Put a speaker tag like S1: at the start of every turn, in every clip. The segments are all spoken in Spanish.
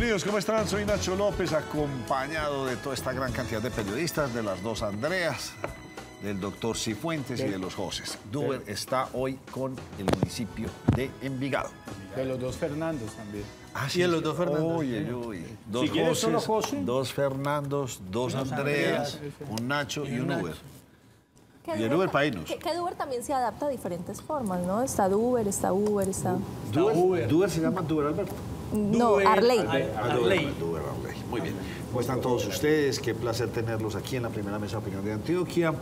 S1: Bienvenidos, ¿cómo están? Soy Nacho López, acompañado de toda esta gran cantidad de periodistas, de las dos Andreas, del doctor Cifuentes y de los Joses. Duber está hoy con el municipio de Envigado.
S2: De los dos Fernandos también.
S1: Ah,
S3: sí, de los dos Fernandos.
S1: Uy. Dos
S2: Si quieres, solo
S1: Joses,
S2: José.
S1: dos Fernandos, dos Andreas, un Nacho y un Uber. Y el Uber para irnos.
S4: Que Uber también se adapta a diferentes formas, ¿no? Está Uber, está Uber, está...
S1: ¿Duber se llama Duber Alberto?
S4: No, Arley.
S1: Duber Arley. Muy bien. ¿Cómo están todos ustedes? Qué placer tenerlos aquí en la primera mesa de opinión de Antioquia.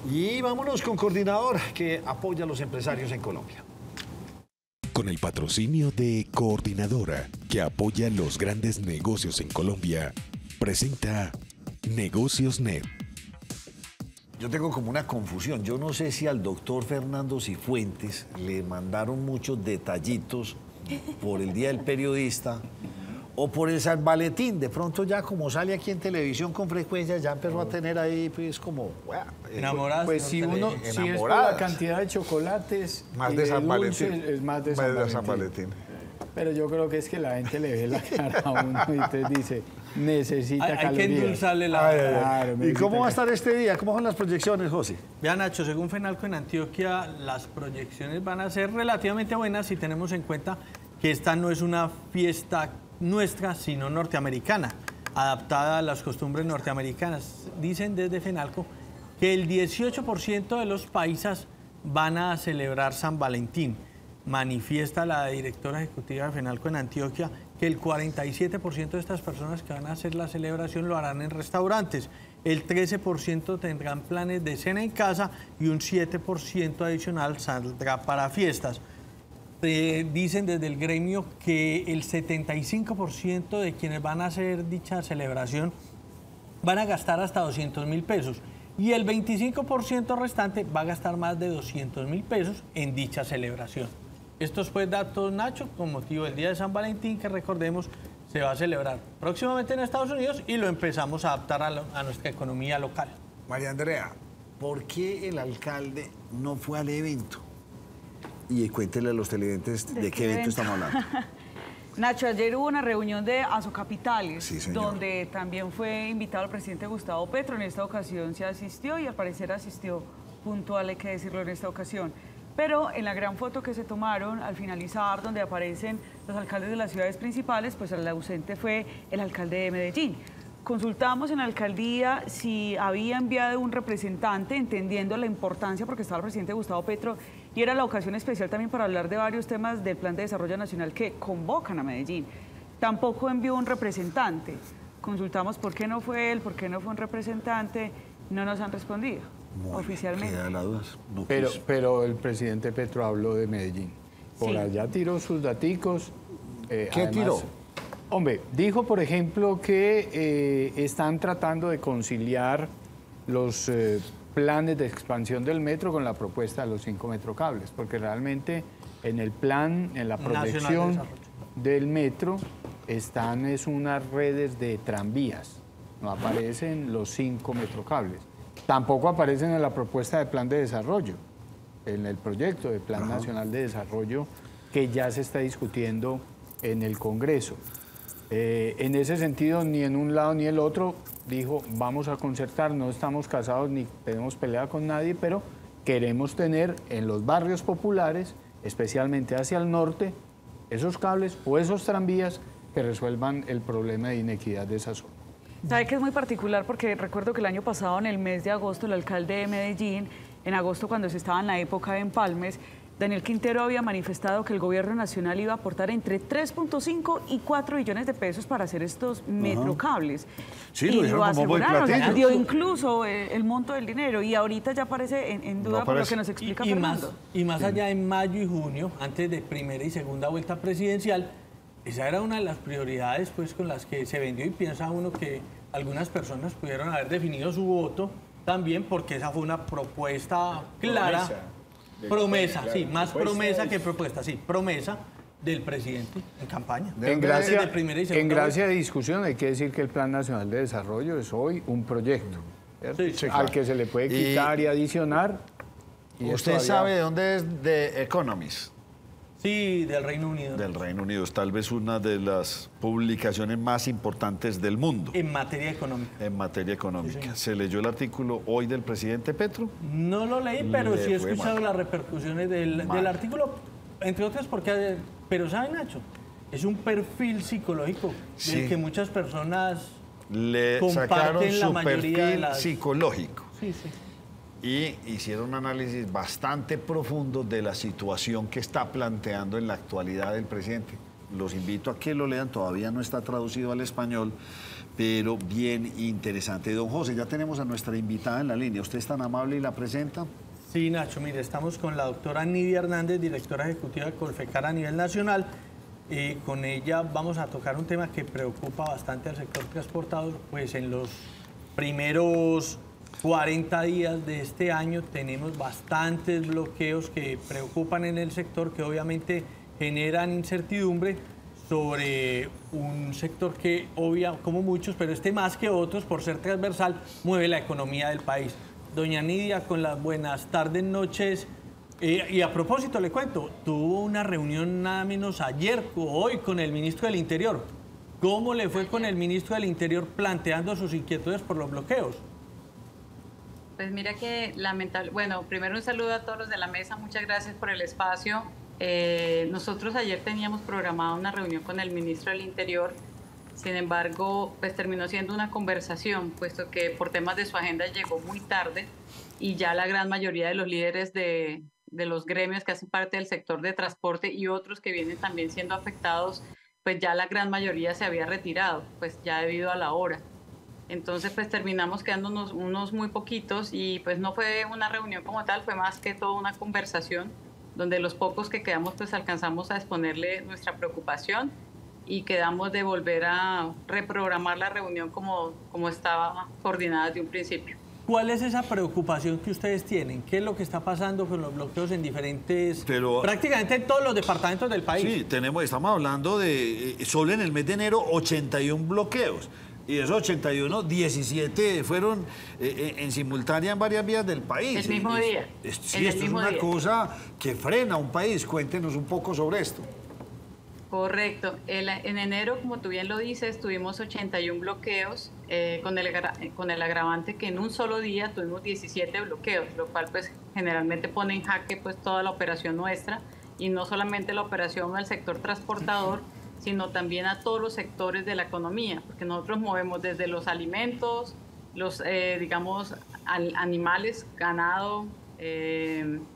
S1: Y vámonos con Coordinador, que apoya a los empresarios en Colombia.
S5: Con el patrocinio de Coordinadora, que apoya los grandes negocios en Colombia, presenta Negocios Net.
S1: Yo tengo como una confusión. Yo no sé si al doctor Fernando Cifuentes le mandaron muchos detallitos por el Día del Periodista o por el San Valentín. De pronto ya como sale aquí en televisión con frecuencia, ya empezó a tener ahí pues como...
S3: Enamoradas.
S2: Pues si uno, si es por la cantidad de chocolates
S1: más
S2: y
S1: de
S2: de
S1: San
S2: dulces,
S1: Valentín.
S2: es más de San Valentín. Pero yo creo que es que la gente le ve la cara a uno y entonces dice, necesita calorías.
S3: Hay que endulzarle la cara.
S2: Claro,
S1: ¿Y cómo va a estar este día? ¿Cómo son las proyecciones, José?
S3: Vean, Nacho, según FENALCO en Antioquia, las proyecciones van a ser relativamente buenas si tenemos en cuenta que esta no es una fiesta nuestra, sino norteamericana, adaptada a las costumbres norteamericanas. Dicen desde FENALCO que el 18% de los paisas van a celebrar San Valentín. Manifiesta la directora ejecutiva de FENALCO en Antioquia que el 47% de estas personas que van a hacer la celebración lo harán en restaurantes, el 13% tendrán planes de cena en casa y un 7% adicional saldrá para fiestas. Dicen desde el gremio que el 75% de quienes van a hacer dicha celebración van a gastar hasta 200.000 pesos y el 25% restante va a gastar más de 200.000 pesos en dicha celebración. Estos pues datos, Nacho, con motivo del Día de San Valentín, que recordemos se va a celebrar próximamente en Estados Unidos y lo empezamos a adaptar a nuestra economía local.
S1: María Andrea, ¿por qué el alcalde no fue al evento? Y cuéntele a los televidentes de qué evento estamos hablando.
S6: Nacho, ayer hubo una reunión de Asocapitales,
S1: sí, señor,
S6: donde también fue invitado el presidente Gustavo Petro. En esta ocasión se asistió y al parecer asistió puntual, hay que decirlo en esta ocasión. Pero en la gran foto que se tomaron al finalizar, donde aparecen los alcaldes de las ciudades principales, pues el ausente fue el alcalde de Medellín. Consultamos en la alcaldía si había enviado un representante, entendiendo la importancia, porque estaba el presidente Gustavo Petro, y era la ocasión especial también para hablar de varios temas del Plan de Desarrollo Nacional que convocan a Medellín. Tampoco envió un representante. Consultamos por qué no fue él, por qué no fue un representante, no nos han respondido oficialmente.
S1: Quedan las dudas. No,
S2: pero el presidente Petro habló de Medellín. Por
S6: Sí.
S2: allá tiró sus daticos.
S1: ¿Qué tiró?
S2: Hombre, dijo, por ejemplo, que están tratando de conciliar los planes de expansión del metro con la propuesta de los 5 metrocables, porque realmente en el plan, en la proyección del metro, están unas redes de tranvías, no aparecen los 5 metrocables. Tampoco aparecen en la propuesta de plan de desarrollo, en el proyecto de Plan Nacional de Desarrollo que ya se está discutiendo en el Congreso. En ese sentido, ni en un lado ni el otro, dijo, vamos a concertar, no estamos casados ni tenemos pelea con nadie, pero queremos tener en los barrios populares, especialmente hacia el norte, esos cables o esos tranvías que resuelvan el problema de inequidad de esa zona.
S6: ¿Sabe que es muy particular? Porque recuerdo que el año pasado, en el mes de agosto, el alcalde de Medellín, en agosto cuando se estaba en la época de empalmes, Daniel Quintero había manifestado que el gobierno nacional iba a aportar entre 3.5 y 4 billones de pesos para hacer estos metrocables.
S1: Sí,
S6: y
S1: lo dijeron como bombo y
S6: aseguraron,
S1: platillo.
S6: dio incluso el monto del dinero y ahorita ya aparece en duda
S1: No
S6: por lo
S1: aparece.
S6: que nos explica
S3: Y
S6: Fernando.
S3: más allá, en mayo y junio, antes de primera y segunda vuelta presidencial, esa era una de las prioridades pues, con las que se vendió y piensa uno que algunas personas pudieron haber definido su voto también porque esa fue una propuesta clara, promesa, sí, más promesa que propuesta, sí, promesa del presidente en campaña.
S2: En gracia,
S3: de primera y segunda
S2: en gracia
S3: vuelta.
S2: de discusión hay que decir que el Plan Nacional de Desarrollo es hoy un proyecto, ¿cierto?
S3: Sí, sí,
S2: al que se le puede quitar y adicionar. Y
S1: ¿Usted
S2: esto
S1: sabe de dónde es de Economist?
S3: Sí, del Reino Unido.
S1: Del Reino Unido. Es tal vez una de las publicaciones más importantes del mundo.
S3: En materia económica.
S1: En materia económica.
S3: Sí,
S1: ¿Se leyó el artículo hoy del presidente Petro?
S3: No lo leí, pero
S1: Le
S3: sí he
S1: fue
S3: escuchado
S1: mal.
S3: las repercusiones del artículo, entre otras porque, pero ¿saben, Nacho? Es un perfil psicológico
S1: Sí.
S3: del que muchas personas
S1: Le
S3: comparten
S1: sacaron
S3: la
S1: su
S3: mayoría de
S1: perfil
S3: las...
S1: psicológico
S3: Sí, sí.
S1: y hicieron un análisis bastante profundo de la situación que está planteando en la actualidad el presidente. Los invito a que lo lean, todavía no está traducido al español, pero bien interesante. Don José, ya tenemos a nuestra invitada en la línea. ¿Usted es tan amable y la presenta?
S3: Sí, Nacho, mire, estamos con la doctora Nidia Hernández, directora ejecutiva de Colfecar a nivel nacional. Con ella vamos a tocar un tema que preocupa bastante al sector transportador, pues en los primeros 40 días de este año tenemos bastantes bloqueos que preocupan en el sector, que obviamente generan incertidumbre sobre un sector que, como muchos, pero este más que otros, por ser transversal, mueve la economía del país. Doña Nidia, con las buenas tardes, noches. Y a propósito, le cuento, tuvo una reunión nada menos ayer o hoy con el ministro del Interior. ¿Cómo le fue con el ministro del Interior planteando sus inquietudes por los bloqueos?
S7: Pues mira que lamentable. Bueno, primero un saludo a todos los de la mesa, muchas gracias por el espacio. Nosotros ayer teníamos programada una reunión con el ministro del Interior, sin embargo, pues terminó siendo una conversación, puesto que por temas de su agenda llegó muy tarde y ya la gran mayoría de los líderes de los gremios que hacen parte del sector de transporte y otros que vienen también siendo afectados, pues ya la gran mayoría se había retirado, pues ya debido a la hora. Entonces, pues terminamos quedándonos unos muy poquitos y pues no fue una reunión como tal, fue más que todo una conversación donde los pocos que quedamos pues alcanzamos a exponerle nuestra preocupación y quedamos de volver a reprogramar la reunión como estaba coordinada desde un principio.
S3: ¿Cuál es esa preocupación que ustedes tienen? ¿Qué es lo que está pasando con los bloqueos en diferentes, prácticamente en todos los departamentos del país?
S1: Sí, estamos hablando de, solo en el mes de enero, 81 bloqueos. Y de esos 81, 17 fueron en simultánea en varias vías del país.
S7: El mismo día.
S1: Sí, esto es una cosa que frena a un país. Cuéntenos un poco sobre esto.
S7: Correcto. En enero, como tú bien lo dices, tuvimos 81 bloqueos con el agravante que en un solo día tuvimos 17 bloqueos, lo cual pues generalmente pone en jaque pues toda la operación nuestra y no solamente la operación del sector transportador, sino también a todos los sectores de la economía, porque nosotros movemos desde los alimentos, los digamos animales, ganado,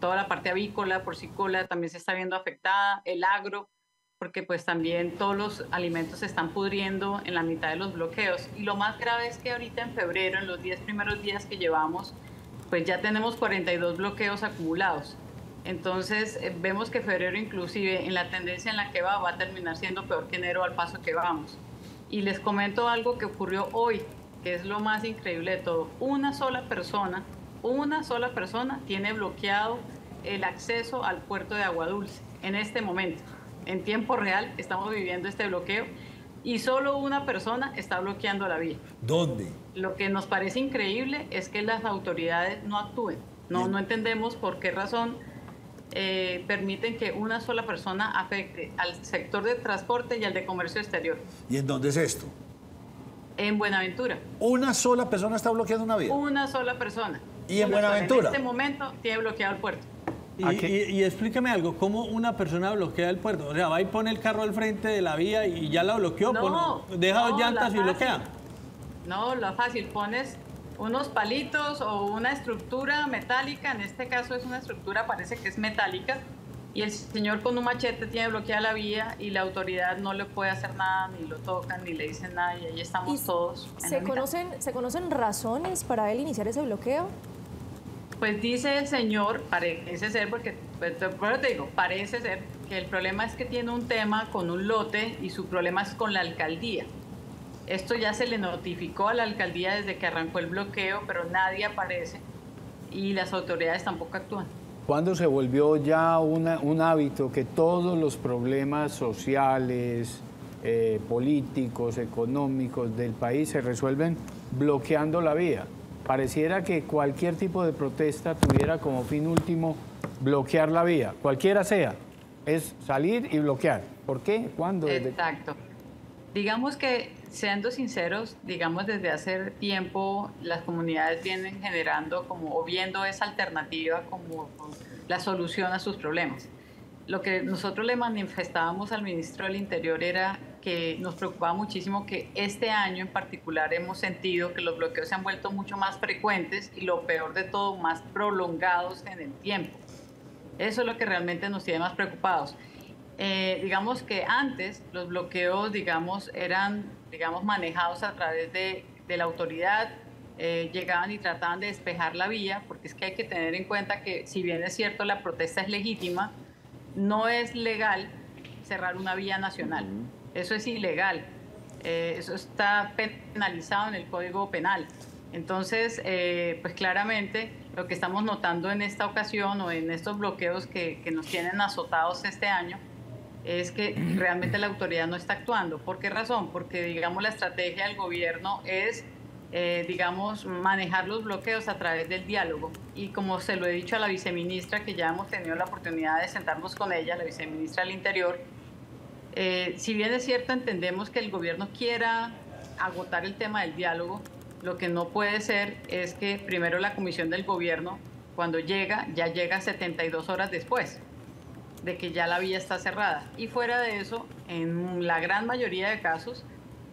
S7: toda la parte avícola, porcícola también se está viendo afectada, el agro, porque pues también todos los alimentos se están pudriendo en la mitad de los bloqueos. Y lo más grave es que ahorita en febrero, en los 10 primeros días que llevamos, pues ya tenemos 42 bloqueos acumulados. Entonces vemos que febrero inclusive en la tendencia en la que va a terminar siendo peor que enero al paso que vamos. Y les comento algo que ocurrió hoy, que es lo más increíble de todo. Una sola persona tiene bloqueado el acceso al puerto de Agua Dulce en este momento. En tiempo real estamos viviendo este bloqueo y solo una persona está bloqueando la vía.
S1: ¿Dónde?
S7: Lo que nos parece increíble es que las autoridades no actúen. No entendemos por qué razón permiten que una sola persona afecte al sector de transporte y al de comercio exterior.
S1: ¿Y en dónde es esto?
S7: En Buenaventura.
S1: ¿Una sola persona está bloqueando una vía?
S7: Una sola persona.
S1: ¿Y en Buenaventura?
S7: En este momento tiene bloqueado el puerto.
S3: Y explíqueme algo, ¿cómo una persona bloquea el puerto? O sea, va y pone el carro al frente de la vía y ya la bloqueó, deja dos llantas y bloquea.
S7: No, lo fácil, pones unos palitos o una estructura metálica, en este caso es una estructura, parece que es metálica, y el señor con un machete tiene bloqueada la vía y la autoridad no le puede hacer nada, ni lo tocan, ni le dicen nada, y ahí estamos todos.
S4: ¿Se conocen razones para él iniciar ese bloqueo?
S7: Pues dice el señor, parece ser, porque bueno, te digo, parece ser que el problema es que tiene un tema con un lote y su problema es con la alcaldía. Esto ya se le notificó a la alcaldía desde que arrancó el bloqueo, pero nadie aparece y las autoridades tampoco actúan.
S2: ¿Cuándo se volvió ya un hábito que todos los problemas sociales, políticos, económicos del país se resuelven bloqueando la vía? Pareciera que cualquier tipo de protesta tuviera como fin último bloquear la vía, cualquiera sea. es salir y bloquear. ¿Por qué? ¿Cuándo?
S7: Exacto. Digamos que, siendo sinceros, digamos desde hace tiempo las comunidades vienen generando como, o viendo esa alternativa como la solución a sus problemas. Lo que nosotros le manifestábamos al ministro del Interior era que nos preocupaba muchísimo que este año en particular hemos sentido que los bloqueos se han vuelto mucho más frecuentes y lo peor de todo, más prolongados en el tiempo. Eso es lo que realmente nos tiene más preocupados. Digamos que antes los bloqueos, digamos, eran, digamos, manejados a través de la autoridad, llegaban y trataban de despejar la vía, porque es que hay que tener en cuenta que si bien es cierto la protesta es legítima, no es legal cerrar una vía nacional. Eso es ilegal. Eso está penalizado en el Código Penal. Entonces, pues claramente lo que estamos notando en esta ocasión o en estos bloqueos que nos tienen azotados este año es que realmente la autoridad no está actuando. ¿Por qué razón? Porque, digamos, la estrategia del gobierno es, digamos, manejar los bloqueos a través del diálogo. Y como se lo he dicho a la viceministra, que ya hemos tenido la oportunidad de sentarnos con ella, la viceministra del Interior, si bien es cierto, entendemos que el gobierno quiera agotar el tema del diálogo, lo que no puede ser es que primero la comisión del gobierno, cuando llega, ya llega 72 horas después de que ya la vía está cerrada. Y fuera de eso, en la gran mayoría de casos,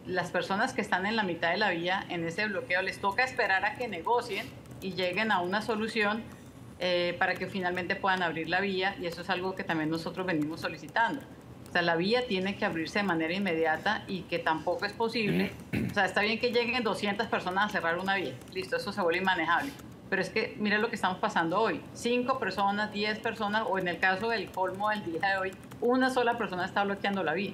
S7: las personas que están en la mitad de la vía, en ese bloqueo, les toca esperar a que negocien y lleguen a una solución para que finalmente puedan abrir la vía, y eso es algo que también nosotros venimos solicitando. O sea, la vía tiene que abrirse de manera inmediata y que tampoco es posible. O sea, está bien que lleguen 200 personas a cerrar una vía. Listo, eso se vuelve inmanejable. Pero es que mira lo que estamos pasando hoy. 5 personas, 10 personas, o en el caso del colmo del día de hoy, una sola persona está bloqueando la vía.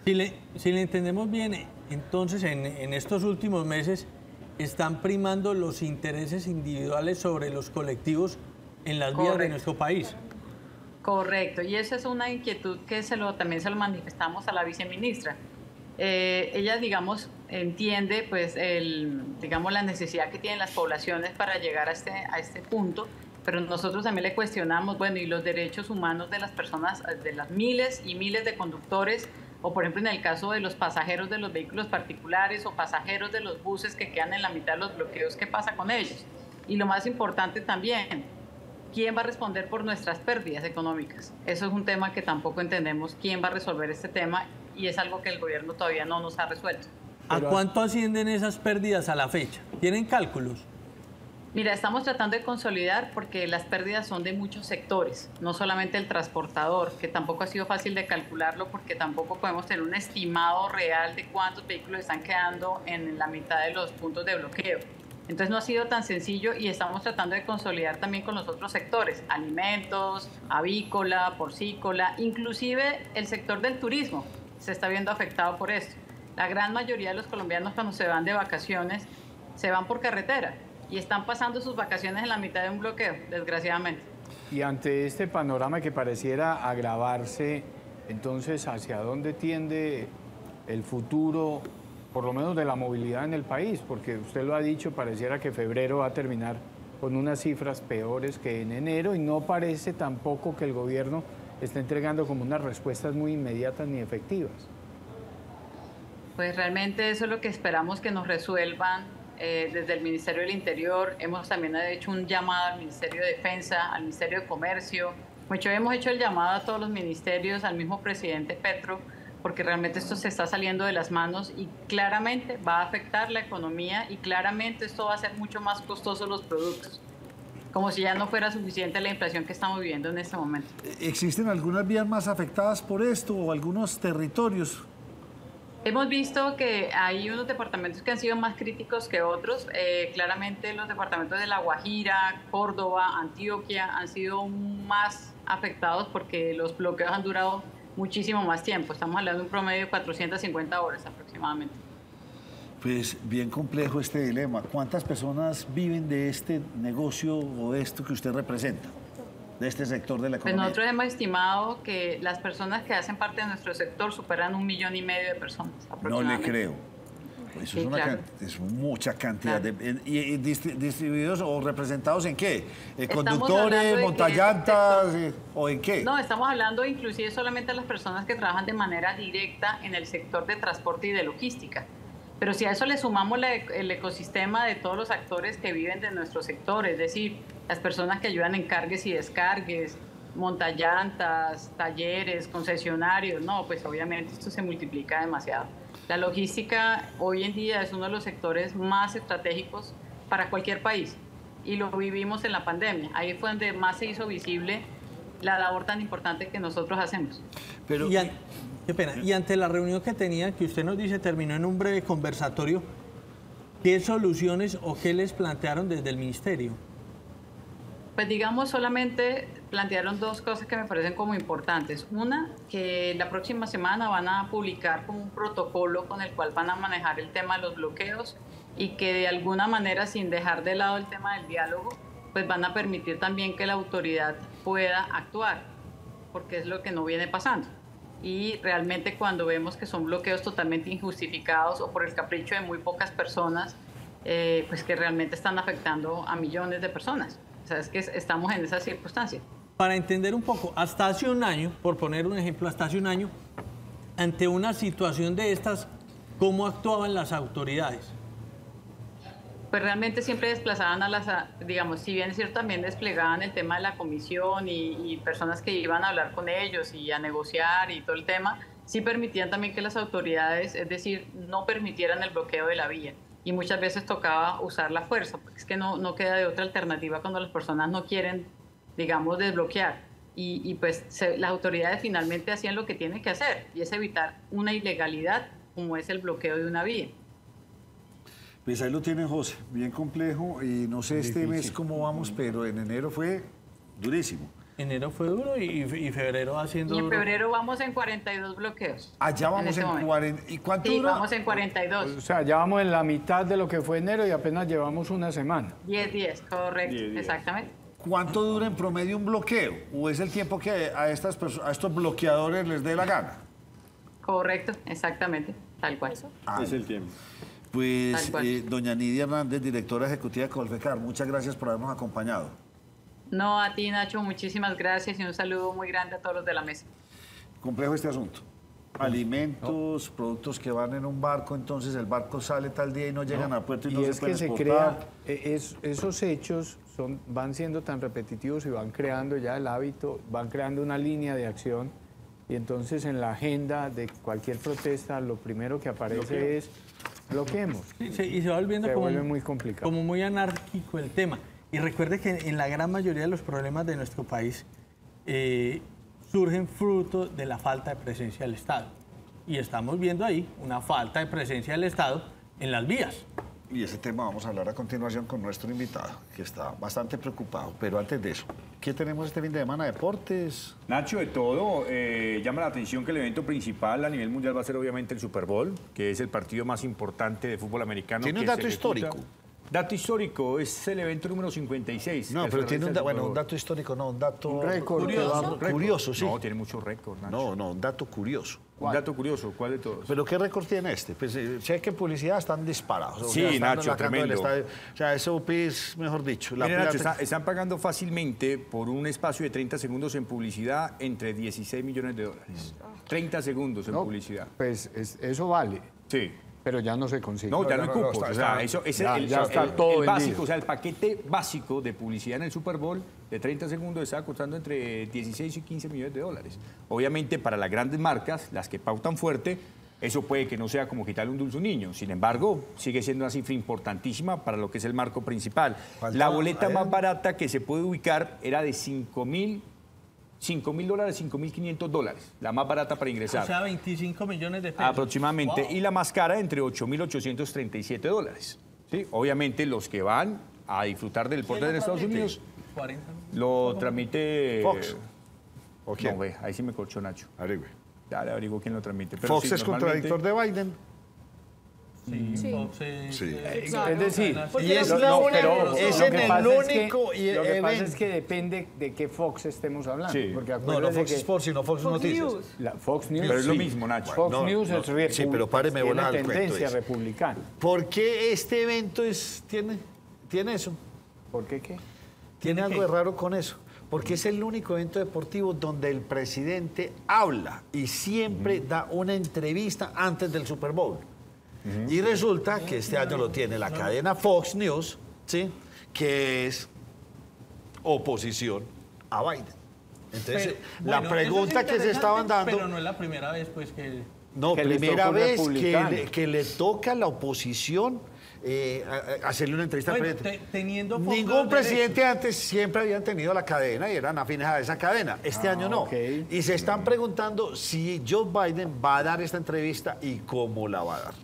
S3: Si le entendemos bien, entonces en estos últimos meses están primando los intereses individuales sobre los colectivos en las vías de nuestro país.
S7: Correcto, y esa es una inquietud que también se lo manifestamos a la viceministra. Ella, digamos, entiende pues, digamos, la necesidad que tienen las poblaciones para llegar a este punto, pero nosotros también le cuestionamos, bueno, y los derechos humanos de las personas, de las miles y miles de conductores, o por ejemplo en el caso de los pasajeros de los vehículos particulares o pasajeros de los buses que quedan en la mitad de los bloqueos, ¿qué pasa con ellos? Y lo más importante también, ¿quién va a responder por nuestras pérdidas económicas? Eso es un tema que tampoco entendemos quién va a resolver este tema y es algo que el gobierno todavía no nos ha resuelto.
S3: ¿A cuánto ascienden esas pérdidas a la fecha? ¿Tienen cálculos?
S7: Mira, estamos tratando de consolidar porque las pérdidas son de muchos sectores, no solamente el transportador, que tampoco ha sido fácil de calcularlo porque tampoco podemos tener un estimado real de cuántos vehículos están quedando en la mitad de los puntos de bloqueo. Entonces no ha sido tan sencillo y estamos tratando de consolidar también con los otros sectores, alimentos, avícola, porcícola, inclusive el sector del turismo se está viendo afectado por esto. La gran mayoría de los colombianos cuando se van de vacaciones se van por carretera y están pasando sus vacaciones en la mitad de un bloqueo, desgraciadamente.
S2: Y ante este panorama que pareciera agravarse, entonces, ¿hacia dónde tiende el futuro, por lo menos de la movilidad en el país? Porque usted lo ha dicho, pareciera que febrero va a terminar con unas cifras peores que en enero y no parece tampoco que el gobierno esté entregando como unas respuestas muy inmediatas ni efectivas.
S7: Pues realmente eso es lo que esperamos que nos resuelvan desde el Ministerio del Interior. Hemos también hecho un llamado al Ministerio de Defensa, al Ministerio de Comercio. Mucho hemos hecho el llamado a todos los ministerios, al mismo presidente Petro, porque realmente esto se está saliendo de las manos y claramente va a afectar la economía y claramente esto va a hacer mucho más costosos los productos, como si ya no fuera suficiente la inflación que estamos viviendo en este momento.
S1: ¿Existen algunas vías más afectadas por esto o algunos territorios?
S7: Hemos visto que hay unos departamentos que han sido más críticos que otros. Claramente los departamentos de La Guajira, Córdoba, Antioquia han sido más afectados porque los bloqueos han durado muchísimo más tiempo. Estamos hablando de un promedio de 450 horas aproximadamente.
S1: Pues bien complejo este dilema. ¿Cuántas personas viven de este negocio o de esto que usted representa? De este sector de la economía.
S7: Pues nosotros hemos estimado que las personas que hacen parte de nuestro sector superan 1,5 millones de personas
S1: No le
S7: aproximadamente.
S1: creo. Pues eso
S7: Sí,
S1: es, una
S7: claro.
S1: es mucha cantidad.
S7: Claro.
S1: ¿Y distribuidos o representados en qué?
S7: Estamos hablando
S1: ¿Conductores,
S7: de que
S1: montallantas o en qué?
S7: No, estamos hablando inclusive solamente de las personas que trabajan de manera directa en el sector de transporte y de logística. Pero si a eso le sumamos el ecosistema de todos los actores que viven de nuestro sector, es decir, las personas que ayudan en cargues y descargues, montallantas, talleres, concesionarios, no, pues obviamente esto se multiplica demasiado. La logística hoy en día es uno de los sectores más estratégicos para cualquier país y lo vivimos en la pandemia. Ahí fue donde más se hizo visible la labor tan importante que nosotros hacemos.
S1: Pero,
S3: Qué pena. Y ante la reunión que tenían, que usted nos dice terminó en un breve conversatorio, ¿qué soluciones o qué les plantearon desde el ministerio?
S7: Pues digamos, solamente plantearon dos cosas que me parecen como importantes. Una, que la próxima semana van a publicar como un protocolo con el cual van a manejar el tema de los bloqueos y que de alguna manera, sin dejar de lado el tema del diálogo, pues van a permitir también que la autoridad pueda actuar, porque es lo que no viene pasando. Y realmente cuando vemos que son bloqueos totalmente injustificados o por el capricho de muy pocas personas, pues que realmente están afectando a millones de personas. O sea, es que estamos en esa circunstancia.
S3: Para entender un poco, hasta hace un año, por poner un ejemplo, hasta hace un año, ante una situación de estas, ¿cómo actuaban las autoridades?
S7: Pues realmente siempre desplazaban a las, digamos, si bien es cierto, también desplegaban el tema de la comisión y personas que iban a hablar con ellos y a negociar y todo el tema, sí permitían también que las autoridades, es decir, no permitieran el bloqueo de la vía. Y muchas veces tocaba usar la fuerza, porque es que no queda de otra alternativa cuando las personas no quieren, digamos, desbloquear. Y pues las autoridades finalmente hacían lo que tienen que hacer, y es evitar una ilegalidad como es el bloqueo de una vía.
S1: pues ahí lo tiene José, bien complejo y no sé este mes cómo vamos, pero en enero fue durísimo.
S3: Enero fue duro y febrero haciendo
S7: Y en
S3: duro.
S7: febrero vamos en 42 bloqueos.
S1: Allá vamos
S7: este
S1: en
S7: momento.
S1: 40. ¿Y cuánto
S7: Sí,
S1: dura?
S7: vamos en 42.
S2: O sea, ya vamos en la mitad de lo que fue enero y apenas llevamos una semana.
S7: 10 días, correcto,
S8: 10 días.
S7: exactamente.
S1: ¿Cuánto dura en promedio un bloqueo? ¿O es el tiempo que a estos bloqueadores les dé la gana?
S7: Correcto, exactamente, tal cual.
S8: Es el tiempo.
S1: Pues,
S7: Tal cual.
S1: doña Nidia Hernández, directora ejecutiva de Colfecar, muchas gracias por habernos acompañado.
S7: No, a ti, Nacho, muchísimas gracias y un saludo muy grande a todos los de la mesa.
S1: Complejo este asunto. Alimentos, productos que van en un barco, entonces el barco sale tal día y no llegan al puerto y,
S2: Y
S1: no
S2: es
S1: se pueden
S2: que se
S1: exportar.
S2: crea, esos hechos van siendo tan repetitivos y van creando ya el hábito, van creando una línea de acción y entonces en la agenda de cualquier protesta lo primero que aparece es bloqueemos.
S3: Sí, y se va volviendo
S2: Se
S3: como,
S2: vuelve muy complicado.
S3: como muy anárquico el tema. Y recuerde que en la gran mayoría de los problemas de nuestro país surgen fruto de la falta de presencia del Estado. Y estamos viendo ahí una falta de presencia del Estado en las vías.
S1: Y ese tema vamos a hablar a continuación con nuestro invitado, que está bastante preocupado. Pero antes de eso, ¿qué tenemos este fin de semana? ¿Deportes?
S8: Nacho, de todo, llama la atención que el evento principal a nivel mundial va a ser obviamente el Super Bowl, que es el partido más importante de fútbol americano.
S1: ¿Tiene un
S8: que
S1: dato
S8: se ejecuta.
S1: histórico?
S8: Dato histórico, es el evento número 56.
S1: No,
S8: que
S1: pero
S8: se
S1: tiene
S8: realiza el
S1: un
S8: Super Bowl.
S1: dato histórico, no, un dato...
S2: Un récord.
S1: Curioso,
S2: que
S1: curioso, sí.
S8: No, tiene muchos récords, Nacho.
S1: No, un dato curioso.
S8: Un dato curioso, ¿cuál de todos?
S1: ¿Pero qué récord tiene este? Pues sé que en publicidad están disparados. O
S8: Sí,
S1: sea, están
S8: Nacho,
S1: sacando del
S8: tremendo.
S1: estadio. O sea, eso es, mejor dicho. La
S8: Mire, Nacho,
S1: plata-
S8: están pagando fácilmente por un espacio de 30 segundos en publicidad entre 16 millones de dólares. 30 segundos en
S2: No,
S8: publicidad.
S2: pues eso vale,
S8: Sí.
S2: pero ya no se consigue.
S8: No, ya no hay
S1: no,
S8: cupos.
S1: está-
S8: O sea,
S1: está-
S8: eso es
S2: ya está todo
S8: el
S2: vendido.
S8: básico, o sea, el paquete básico de publicidad en el Super Bowl de 30 segundos está costando entre 16 y 15 millones de dólares. Obviamente, para las grandes marcas, las que pautan fuerte, eso puede que no sea como quitarle un dulce a un niño. Sin embargo, sigue siendo una cifra importantísima para lo que es el marco principal.
S1: Falta-
S8: La boleta
S1: a ver.
S8: más barata que se puede ubicar era de $5,000, $5,500, la más barata para ingresar.
S3: O sea, 25 millones de pesos.
S8: Aproximadamente.
S3: Wow.
S8: Y la más cara entre $8,837. ¿Sí? Obviamente los que van a disfrutar del deporte en Estados Unidos
S3: 40.
S8: lo transmite...
S1: Fox. ¿O quién?
S8: No, ve, ahí sí me corchó Nacho.
S1: Averigüe.
S8: Ya le averiguo quién lo transmite. Pero
S1: Fox
S8: sí,
S1: es
S8: normalmente-
S1: contradictor de Biden.
S4: Sí.
S3: Fox es,
S1: Sí.
S2: Es decir,
S1: Y es
S2: lo-
S1: la
S2: no,
S1: única-
S2: pero
S1: es
S2: lo
S1: en
S2: que
S1: el
S2: pasa es que-
S1: único y
S2: Lo que pasa
S1: evento.
S2: es que depende de qué Fox estemos hablando.
S8: Sí.
S2: Porque
S1: No, no
S2: acuérdese
S1: Fox
S2: que
S1: Sports, sino Fox Noticias.
S6: News.
S2: la Fox News,
S8: Pero es lo
S2: sí.
S8: mismo, Nacho.
S2: Fox
S1: No,
S2: News
S1: no,
S2: es
S1: sí, pero páreme
S2: tiene
S1: bola al cuento
S2: tendencia
S1: ese.
S2: republicana.
S1: ¿Por qué este evento tiene eso?
S2: ¿Por qué qué?
S1: Tiene algo de raro con eso. Porque es el único evento deportivo donde el presidente habla y siempre da una entrevista antes del Super Bowl. Y resulta que este año lo tiene la cadena Fox News, ¿sí? Que es oposición a Biden. Entonces,
S3: Pero,
S1: la
S3: bueno,
S1: pregunta
S3: eso es
S1: que se estaban
S3: interesante,
S1: dando...
S3: Pero no es la primera vez, pues, que...
S1: No,
S2: que les
S1: primera
S2: toca un
S1: vez
S2: republicano.
S1: que le toca a la oposición hacerle una entrevista al
S3: Bueno,
S1: presidente.
S3: teniendo
S1: Ningún
S3: fondos
S1: presidente antes siempre habían tenido la cadena y eran afines a esa cadena. Este año no.
S2: ok.
S1: Y se están preguntando si Joe Biden va a dar esta entrevista y cómo la va a dar.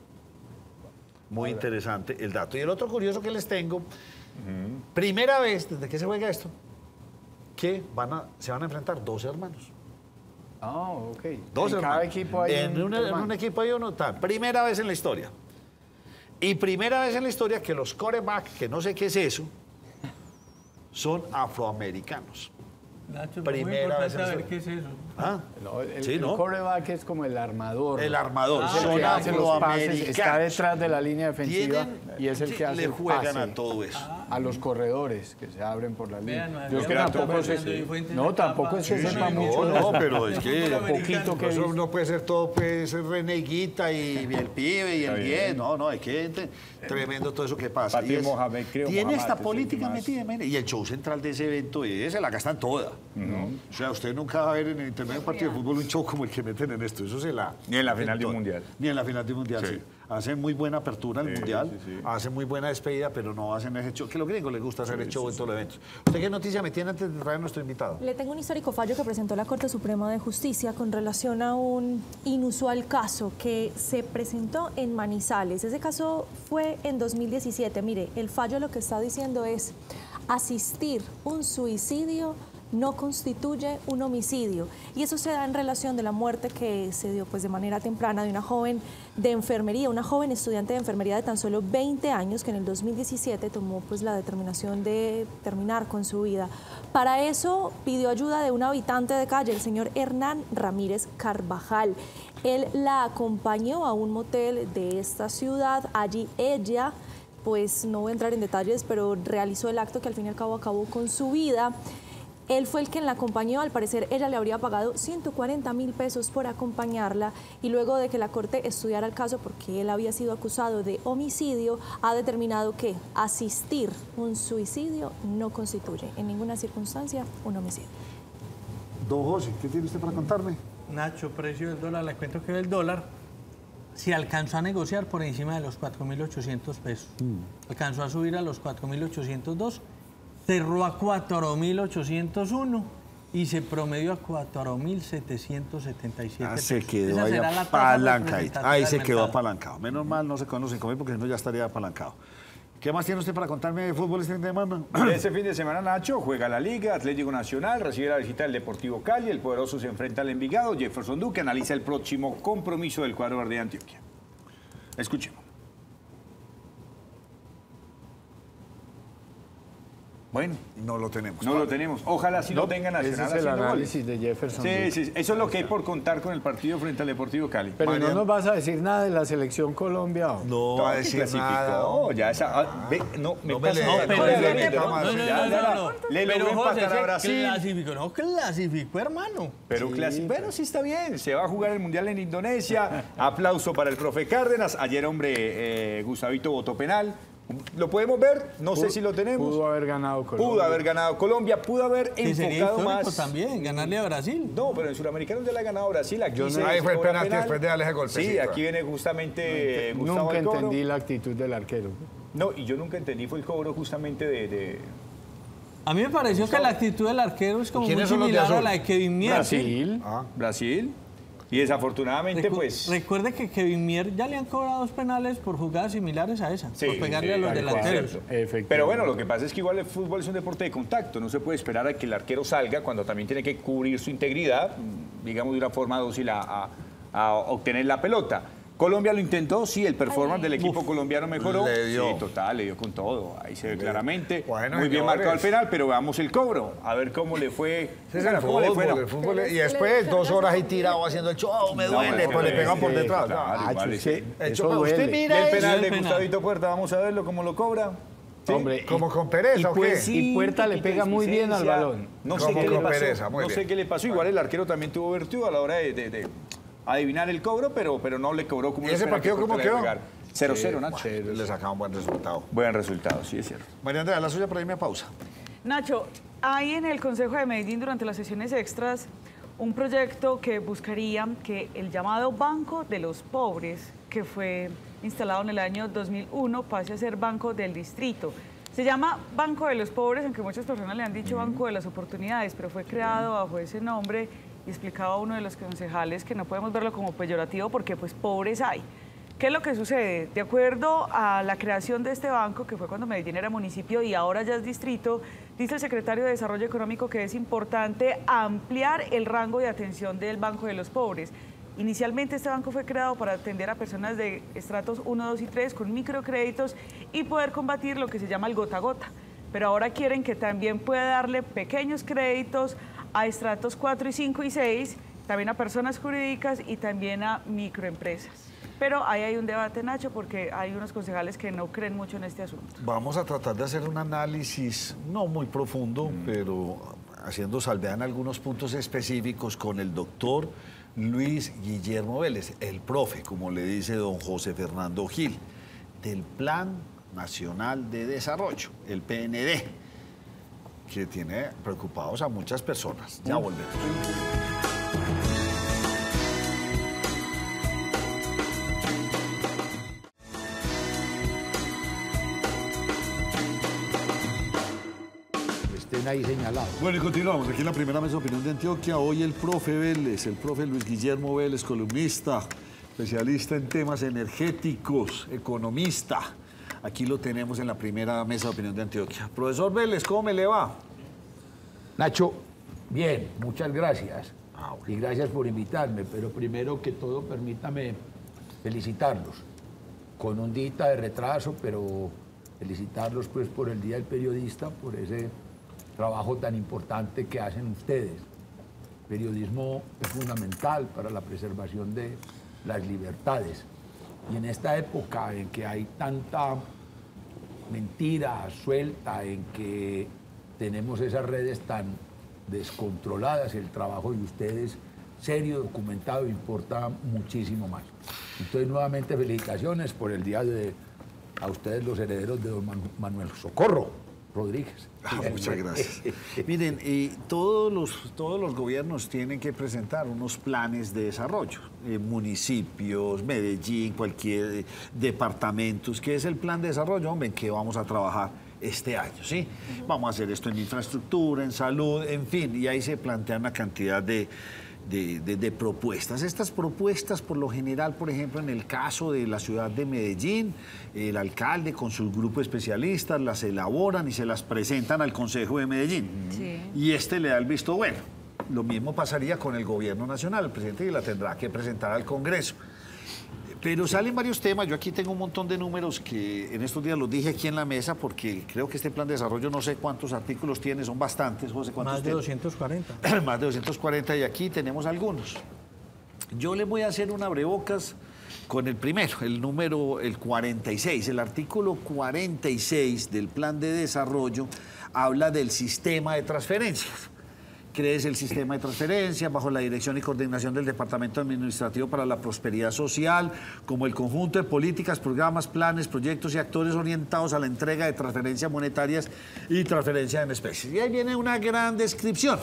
S1: Muy interesante el dato. Y el otro curioso que les tengo, primera vez desde que se juega esto, que se van a enfrentar dos hermanos.
S2: Ah, ok.
S1: Dos
S2: En
S1: hermanos.
S2: cada equipo hay
S1: en
S2: un
S1: en
S2: hermano.
S1: un equipo hay uno. Primera vez en la historia. Y primera vez en la historia que los quarterbacks, que no sé qué es eso, son afroamericanos.
S3: Nacho,
S1: Primera
S3: muy
S1: vez en
S3: importante
S1: la
S3: saber qué es eso.
S1: ¿Ah?
S2: No, el,
S1: Sí,
S2: el
S1: ¿no?
S2: quarterback es como el armador.
S1: El armador.
S2: Es el
S1: son
S2: que hace los pases, está
S1: afroamericanos.
S2: detrás de la línea defensiva y es el que hace
S1: le
S2: el
S1: juegan
S2: pase
S1: a todo eso.
S2: a los corredores que se abren por la línea.
S3: Vean, no
S2: Yo es que
S3: había
S2: tampoco
S3: visto
S2: sé.
S3: Fernando y Fuentes
S2: No,
S3: de
S2: tampoco
S3: Capa.
S2: es que
S3: Sí,
S2: sepa
S3: sí,
S2: mucho. de
S1: no,
S2: eso.
S1: pero es que
S2: Lo poquito que he
S1: eso
S2: visto.
S1: no puede ser todo, puede ser reneguita y el pibe y el bien. No, hay que tremendo todo eso que pasa.
S8: Fatih
S1: Y es-
S8: Mohamed, creo,
S1: tiene
S8: Mohamed,
S1: esta
S8: es el
S1: política
S8: que más-
S1: metida, mire, y el show central de ese evento se la gastan toda. ¿no? O sea, usted nunca va a ver en el internet un partido de fútbol un show como el que meten en esto. Eso se la...
S8: Ni en la final de un
S1: toda.
S8: mundial.
S1: Ni en la final de un mundial, sí.
S8: Sí.
S1: Hacen muy buena apertura al mundial,
S8: sí.
S1: hacen muy buena despedida, pero no hacen ese show. Que a los gringos les gusta hacer el show en todos los eventos. ¿Usted qué noticia me tiene antes de traer a nuestro invitado?
S4: Le tengo un histórico fallo que presentó la Corte Suprema de Justicia con relación a un inusual caso que se presentó en Manizales. Ese caso fue en 2017. Mire, el fallo lo que está diciendo es asistir un suicidio no constituye un homicidio. Y eso se da en relación de la muerte que se dio pues de manera temprana de una joven de enfermería, una joven estudiante de enfermería de tan solo 20 años que en el 2017 tomó pues la determinación de terminar con su vida. Para eso pidió ayuda de un habitante de calle, el señor Hernán Ramírez Carvajal. Él la acompañó a un motel de esta ciudad. Allí ella, pues no voy a entrar en detalles, pero realizó el acto que al fin y al cabo acabó con su vida. Él fue el quien la acompañó, al parecer ella le habría pagado 140.000 pesos por acompañarla y luego de que la Corte estudiara el caso porque él había sido acusado de homicidio, ha determinado que asistir un suicidio no constituye en ninguna circunstancia un homicidio.
S1: Don José, ¿qué tiene usted para contarme?
S3: Nacho, precio del dólar, le cuento que el dólar se alcanzó a negociar por encima de los 4.800 pesos. Alcanzó a subir a los 4.802, cerró a 4.801 y se promedió a 4.777
S1: Se
S3: pesos.
S1: quedó
S3: Esa
S1: ahí
S3: será la tasa
S1: apalancadito.
S3: representativa
S1: Ahí
S3: del
S1: se quedó
S3: mercado.
S1: apalancado. Menos mal no se conoce conmigo porque si no ya estaría apalancado. ¿Qué más tiene usted para contarme de fútbol este fin de semana?
S8: Este fin de semana, Nacho, juega la Liga, Atlético Nacional, recibe la visita del Deportivo Cali, el poderoso se enfrenta al Envigado, Jefferson Duque analiza el próximo compromiso del cuadro verde de Antioquia. Escuchemos. Bueno,
S1: No lo tenemos.
S8: no lo tenemos. Ojalá sí lo tenga
S2: Ese
S8: Nacional
S2: es el
S8: haciendo
S2: análisis
S8: goles.
S2: de Jefferson.
S8: Sí,
S2: Duque.
S8: sí, eso es lo que hay por contar con el partido frente al Deportivo Cali.
S2: Pero
S1: Mariano.
S2: no nos vas a decir nada de la selección Colombia. ¿o?
S1: No va a
S8: Que
S1: decir
S8: clasificó,
S1: nada.
S8: ya esa, ve, no, me
S1: No me
S8: pasa
S1: le-
S8: nada.
S1: no, pero
S8: Ya,
S1: le-
S8: ya,
S1: le-
S8: ya,
S1: no,
S8: ya, le
S3: Pero
S8: logró
S3: José,
S8: empatar a
S3: ese
S8: Brasil.
S3: clasificó, no clasificó, hermano.
S8: Pero bueno, sí está bien. Se va a jugar el Mundial en Indonesia. Aplauso para el profe Cárdenas. Ayer, hombre, Gustavito votó penal. ¿Lo podemos ver? No sé si lo tenemos.
S2: Pudo haber ganado Colombia.
S8: Pudo haber ganado Colombia. Pudo haber
S3: Que sería
S8: enfocado
S3: histórico
S8: más.
S3: también, ganarle a Brasil.
S8: No, pero en Sudamericanos ya le ha ganado Brasil. Aquí
S2: Yo
S8: se
S2: no-
S1: Ahí fue el
S8: cobra
S1: penalti
S8: penal.
S1: después de darle ese golpecito.
S8: Sí, aquí viene justamente Gustavo
S2: Nunca
S8: al cobro.
S2: entendí la actitud del arquero.
S8: No, y yo nunca entendí fue el cobro justamente de
S3: A mí me pareció que la actitud del arquero es como muy
S1: ¿Quiénes son los de
S3: similar a
S1: azul?
S3: la de Kevin Mier.
S2: Brasil.
S8: Brasil. Y desafortunadamente, pues...
S3: Recuerde que Kevin Mier ya le han cobrado 2 penales por jugadas similares a esa,
S8: Sí,
S3: por pegarle
S8: sí,
S3: a los
S8: tal cual.
S3: delanteros.
S2: Efectivamente.
S8: Pero bueno, lo que pasa es que igual el fútbol es un deporte de contacto. No se puede esperar a que el arquero salga cuando también tiene que cubrir su integridad, digamos, de una forma dócil a obtener la pelota. Colombia lo intentó, sí, el performance del equipo colombiano mejoró.
S1: Le dio.
S8: Sí, total, le dio con todo. Ahí se ve claramente.
S1: Bueno,
S8: muy bien
S1: señores.
S8: marcado al penal, pero veamos el cobro. A ver cómo le fue.
S1: Ese es el fútbol, y después 2 horas ahí tirado haciendo el show, me duele, pero le pegan por detrás.
S8: Claro, igual es-
S2: Eso
S1: Usted
S2: duele.
S1: mira
S8: Y el penal
S1: eso.
S8: de Gustavito Puerta, vamos a verlo cómo lo cobra. Sí.
S2: Hombre,
S1: Como con Pereza, ¿o qué?
S2: y Puerta le pega muy bien al balón.
S8: No sé
S1: Como
S8: qué le
S1: con
S8: pasó.
S1: pereza, muy
S8: No
S1: bien.
S8: sé qué le pasó. Igual el arquero también tuvo vértigo a la hora de adivinar el cobro, pero no le cobró como
S1: ¿Y ese partido cómo quedó?
S8: 0-0, Nacho.
S1: Le sacaba un buen resultado.
S8: Buen resultado, sí es cierto.
S1: María Andrea, la suya para irme a pausa.
S6: Nacho, hay en el Consejo de Medellín durante las sesiones extras un proyecto que buscaría que el llamado Banco de los Pobres, que fue instalado en el año 2001, pase a ser Banco del Distrito. Se llama Banco de los Pobres, aunque muchas personas le han dicho Banco de las Oportunidades, pero fue creado bajo ese nombre y explicaba uno de los concejales que no podemos verlo como peyorativo porque pues pobres hay. ¿Qué es lo que sucede? De acuerdo a la creación de este banco, que fue cuando Medellín era municipio y ahora ya es distrito, dice el secretario de Desarrollo Económico que es importante ampliar el rango de atención del Banco de los Pobres. Inicialmente este banco fue creado para atender a personas de estratos 1, 2 y 3 con microcréditos y poder combatir lo que se llama el gota a gota. Pero ahora quieren que también pueda darle pequeños créditos a estratos 4 y 5 y 6, también a personas jurídicas y también a microempresas. Pero ahí hay un debate, Nacho, porque hay unos concejales que no creen mucho en este asunto.
S1: Vamos a tratar de hacer un análisis no muy profundo, pero haciendo salvedad en algunos puntos específicos con el doctor Luis Guillermo Vélez, el profe, como le dice don José Fernando Gil, del Plan Nacional de Desarrollo, el PND, que tiene preocupados a muchas personas. Ya volvemos.
S9: Estén ahí señalados.
S1: Bueno, y continuamos. Aquí en la primera mesa de opinión de Antioquia. Hoy el profe Vélez, el profe Luis Guillermo Vélez, columnista, especialista en temas energéticos, economista. Aquí lo tenemos en la primera mesa de opinión de Antioquia. Profesor Vélez, ¿cómo me le va?
S9: Nacho, bien, muchas gracias. Y gracias por invitarme, pero primero que todo permítame felicitarlos. Con un día de retraso, pero felicitarlos pues por el Día del Periodista, por ese trabajo tan importante que hacen ustedes. El periodismo es fundamental para la preservación de las libertades. Y en esta época en que hay tanta mentira suelta, en que tenemos esas redes tan descontroladas, el trabajo de ustedes serio, documentado, importa muchísimo más. Entonces, nuevamente, felicitaciones por el día de a ustedes, los herederos de don Manuel Socorro Rodríguez.
S1: Muchas gracias. Miren, todos los gobiernos tienen que presentar unos planes de desarrollo. Municipios, Medellín, cualquier departamentos. ¿Qué es el plan de desarrollo? Hombre, ¿en qué vamos a trabajar este año? ¿Sí? Vamos a hacer esto en infraestructura, en salud, en fin. Y ahí se plantean una cantidad de propuestas. Estas propuestas, por lo general, por ejemplo, en el caso de la ciudad de Medellín, el alcalde con su grupo de especialistas las elaboran y se las presentan al Consejo de Medellín.
S6: Sí.
S1: Y este le da el visto bueno. Lo mismo pasaría con el gobierno nacional. El presidente la tendrá que presentar al Congreso. Pero salen varios temas. Yo aquí tengo un montón de números que en estos días los dije aquí en la mesa porque creo que este plan de desarrollo no sé cuántos artículos tiene, son bastantes, José. ¿Cuántos
S3: Más de
S1: tiene?
S3: 240.
S1: Más de 240 y aquí tenemos algunos. Yo les voy a hacer un abrebocas con el primero, el 46. El artículo 46 del plan de desarrollo habla del sistema de transferencias. Crees el sistema de transferencias bajo la dirección y coordinación del Departamento Administrativo para la Prosperidad Social, como el conjunto de políticas, programas, planes, proyectos y actores orientados a la entrega de transferencias monetarias y transferencias en especies. Y ahí viene una gran descripción.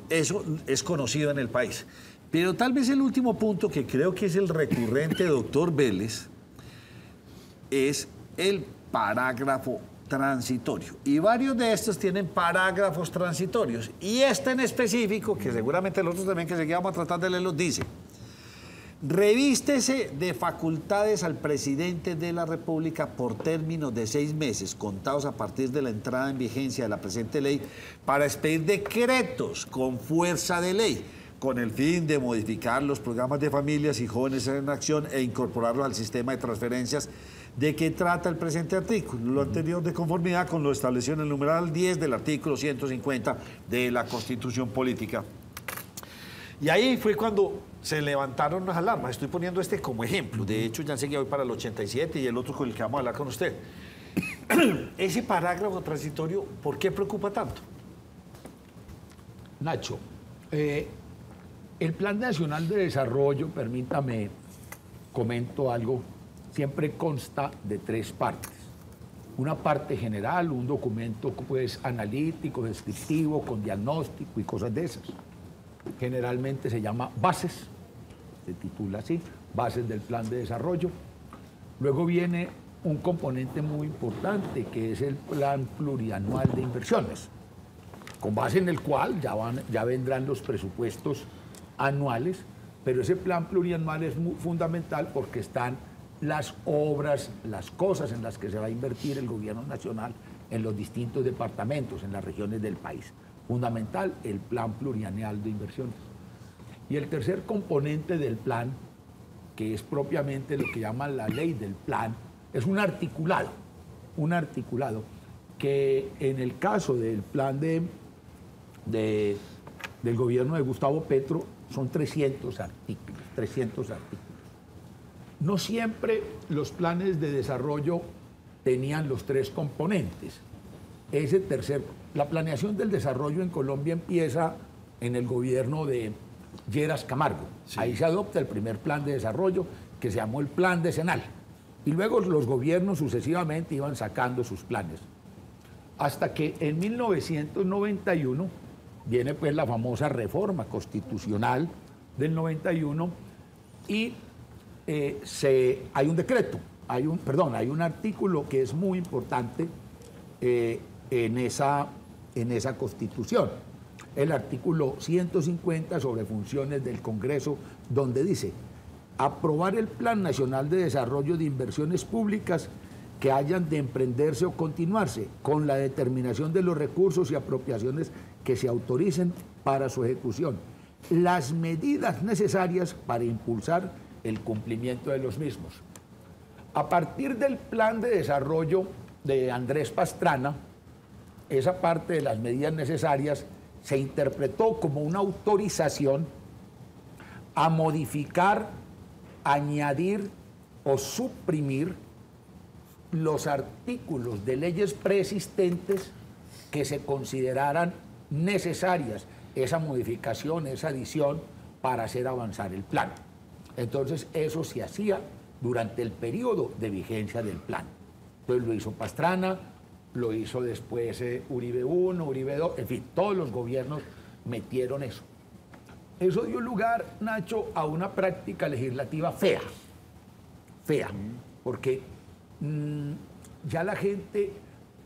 S1: Eso es conocido en el país. Pero tal vez el último punto, que creo que es el recurrente, doctor Vélez, es el parágrafo transitorio. Y varios de estos tienen parágrafos transitorios. Y este en específico, que seguramente los otros también que seguíamos a tratar de leerlos, dice: revístese de facultades al presidente de la República por términos de 6 meses, contados a partir de la entrada en vigencia de la presente ley, para expedir decretos con fuerza de ley, con el fin de modificar los programas de familias y jóvenes en acción e incorporarlos al sistema de transferencias de que trata el presente artículo, lo anterior de conformidad con lo establecido en el numeral 10 del artículo 150 de la Constitución Política. Y ahí fue cuando se levantaron las alarmas. Estoy poniendo este como ejemplo. De hecho, ya enseguida voy para el 87 y el otro con el que vamos a hablar con usted. Ese parágrafo transitorio, ¿por qué preocupa tanto?
S9: Nacho, el Plan Nacional de Desarrollo, permítame, comento algo, siempre consta de 3 partes. Una parte general, un documento pues analítico, descriptivo, con diagnóstico y cosas de esas. Generalmente se llama bases, se titula así, bases del Plan de Desarrollo. Luego viene un componente muy importante que es el Plan Plurianual de Inversiones, con base en el cual ya vendrán los presupuestos anuales, pero ese plan plurianual es muy fundamental porque están las obras, las cosas en las que se va a invertir el gobierno nacional en los distintos departamentos, en las regiones del país. Fundamental, el plan plurianual de inversiones. Y el tercer componente del plan, que es propiamente lo que llaman la ley del plan, es un articulado que en el caso del plan del gobierno de Gustavo Petro son 300 artículos. No siempre los planes de desarrollo tenían los 3 componentes. La planeación del desarrollo en Colombia empieza en el gobierno de Lleras Camargo. Sí. Ahí se adopta el primer plan de desarrollo que se llamó el Plan Decenal. Y luego los gobiernos sucesivamente iban sacando sus planes. Hasta que en 1991 viene pues la famosa reforma constitucional del 91 y hay un decreto, hay un artículo que es muy importante en esa Constitución, el artículo 150 sobre funciones del Congreso, donde dice: aprobar el Plan Nacional de Desarrollo de Inversiones Públicas que hayan de emprenderse o continuarse, con la determinación de los recursos y apropiaciones que se autoricen para su ejecución, las medidas necesarias para impulsar el cumplimiento de los mismos. A partir del plan de desarrollo de Andrés Pastrana, esa parte de las medidas necesarias se interpretó como una autorización a modificar, añadir o suprimir los artículos de leyes preexistentes que se consideraran necesarias, esa modificación, esa adición, para hacer avanzar el plan. Entonces, eso se hacía durante el periodo de vigencia del plan. Entonces, lo hizo Pastrana, lo hizo después Uribe I, Uribe II, en fin, todos los gobiernos metieron eso. Eso dio lugar, Nacho, a una práctica legislativa fea, porque ya la gente,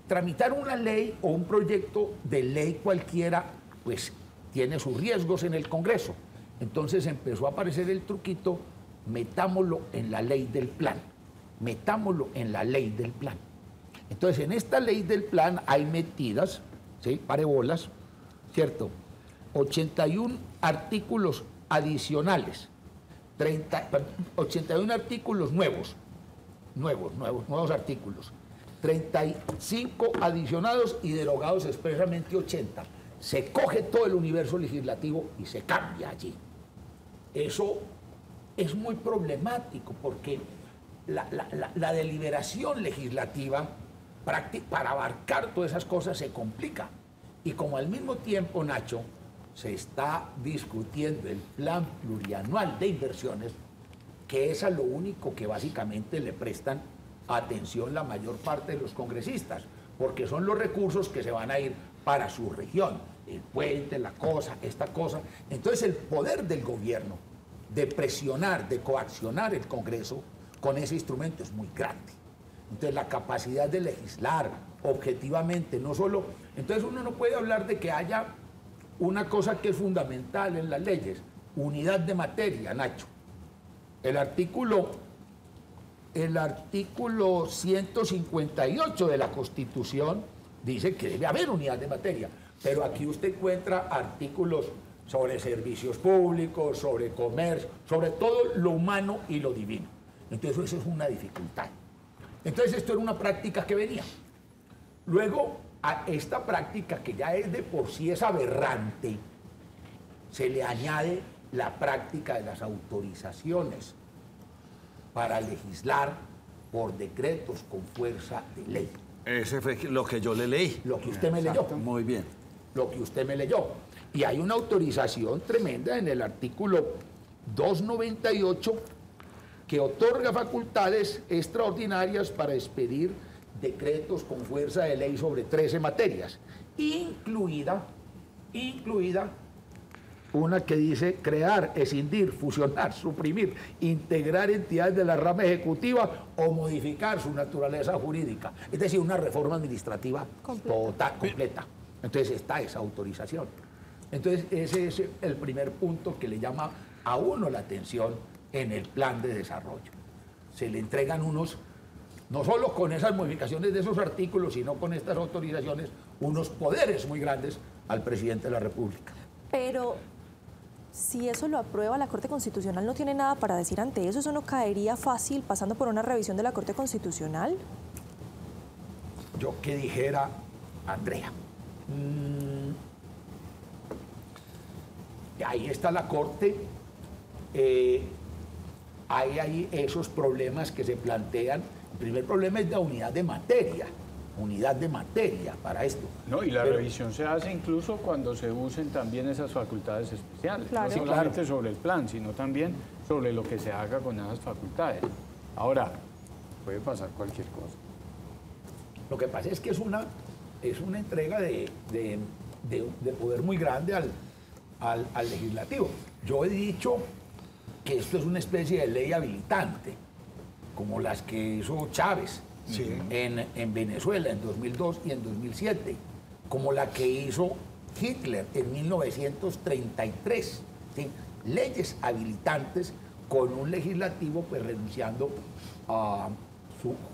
S9: tramitar una ley o un proyecto de ley cualquiera, pues tiene sus riesgos en el Congreso. Entonces empezó a aparecer el truquito: metámoslo en la ley del plan, metámoslo en la ley del plan. Entonces, en esta ley del plan hay metidas, ¿sí?, parebolas, ¿cierto?, 81 artículos adicionales, 81 artículos nuevos artículos, 35 adicionados y derogados expresamente 80. Se coge todo el universo legislativo y se cambia allí. Eso es muy problemático porque la deliberación legislativa para abarcar todas esas cosas se complica. Y como al mismo tiempo, Nacho, se está discutiendo el plan plurianual de inversiones, que es a lo único que básicamente le prestan atención la mayor parte de los congresistas, porque son los recursos que se van a ir para su región, el puente, la cosa, esta cosa. Entonces el poder del gobierno de presionar, de coaccionar el Congreso con ese instrumento es muy grande. Entonces la capacidad de legislar objetivamente, no solo... Entonces uno no puede hablar de que haya una cosa que es fundamental en las leyes, unidad de materia, Nacho. El artículo 158 de la Constitución dice que debe haber unidad de materia, pero aquí usted encuentra artículos sobre servicios públicos, sobre comercio, sobre todo lo humano y lo divino. Entonces eso es una dificultad. Entonces esto era una práctica que venía. Luego a esta práctica, que ya es de por sí es aberrante, se le añade la práctica de las autorizaciones para legislar por decretos con fuerza de ley.
S1: Ese fue lo que yo le leí.
S9: Lo que usted me leyó.
S1: Muy bien.
S9: Lo que usted me leyó. Y hay una autorización tremenda en el artículo 298 que otorga facultades extraordinarias para expedir decretos con fuerza de ley sobre 13 materias, incluida una que dice crear, escindir, fusionar, suprimir, integrar entidades de la rama ejecutiva o modificar su naturaleza jurídica. Es decir, una reforma administrativa completa. Entonces está esa autorización. Entonces ese es el primer punto que le llama a uno la atención en el plan de desarrollo. Se le entregan unos, no solo con esas modificaciones de esos artículos, sino con estas autorizaciones, unos poderes muy grandes al presidente de la República.
S4: Pero si eso lo aprueba la Corte Constitucional, ¿no tiene nada para decir ante eso? ¿Eso no caería fácil pasando por una revisión de la Corte Constitucional?
S9: Yo que dijera, Andrea, ahí está la Corte, hay ahí esos problemas que se plantean. El primer problema es la unidad de materia para esto.
S2: No, y la revisión se hace incluso cuando se usen también esas facultades especiales,
S4: claro.
S2: no solamente sobre el plan, sino también sobre lo que se haga con esas facultades. Ahora, puede pasar cualquier cosa.
S9: Lo que pasa es que es una entrega de poder muy grande al legislativo. Yo he dicho que esto es una especie de ley habilitante, como las que hizo Chávez en Venezuela en 2002 y en 2007, como la que hizo Hitler en 1933. ¿Sí? Leyes habilitantes con un legislativo pues renunciando a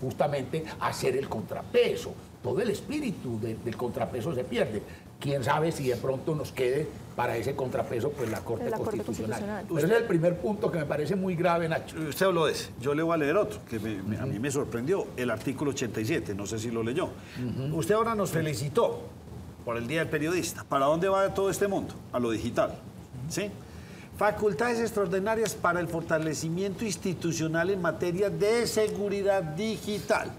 S9: justamente a hacer el contrapeso. Todo el espíritu del contrapeso se pierde. Quién sabe si de pronto nos quede para ese contrapeso pues la Corte Constitucional. Pero ese es el primer punto que me parece muy grave, Nacho.
S1: Usted habló de ese. Yo le voy a leer otro, que a mí me sorprendió, el artículo 87, no sé si lo leyó. Usted ahora nos felicitó por el Día del Periodista. ¿Para dónde va todo este mundo? A lo digital, ¿sí? Facultades extraordinarias para el fortalecimiento institucional en materia de seguridad digital.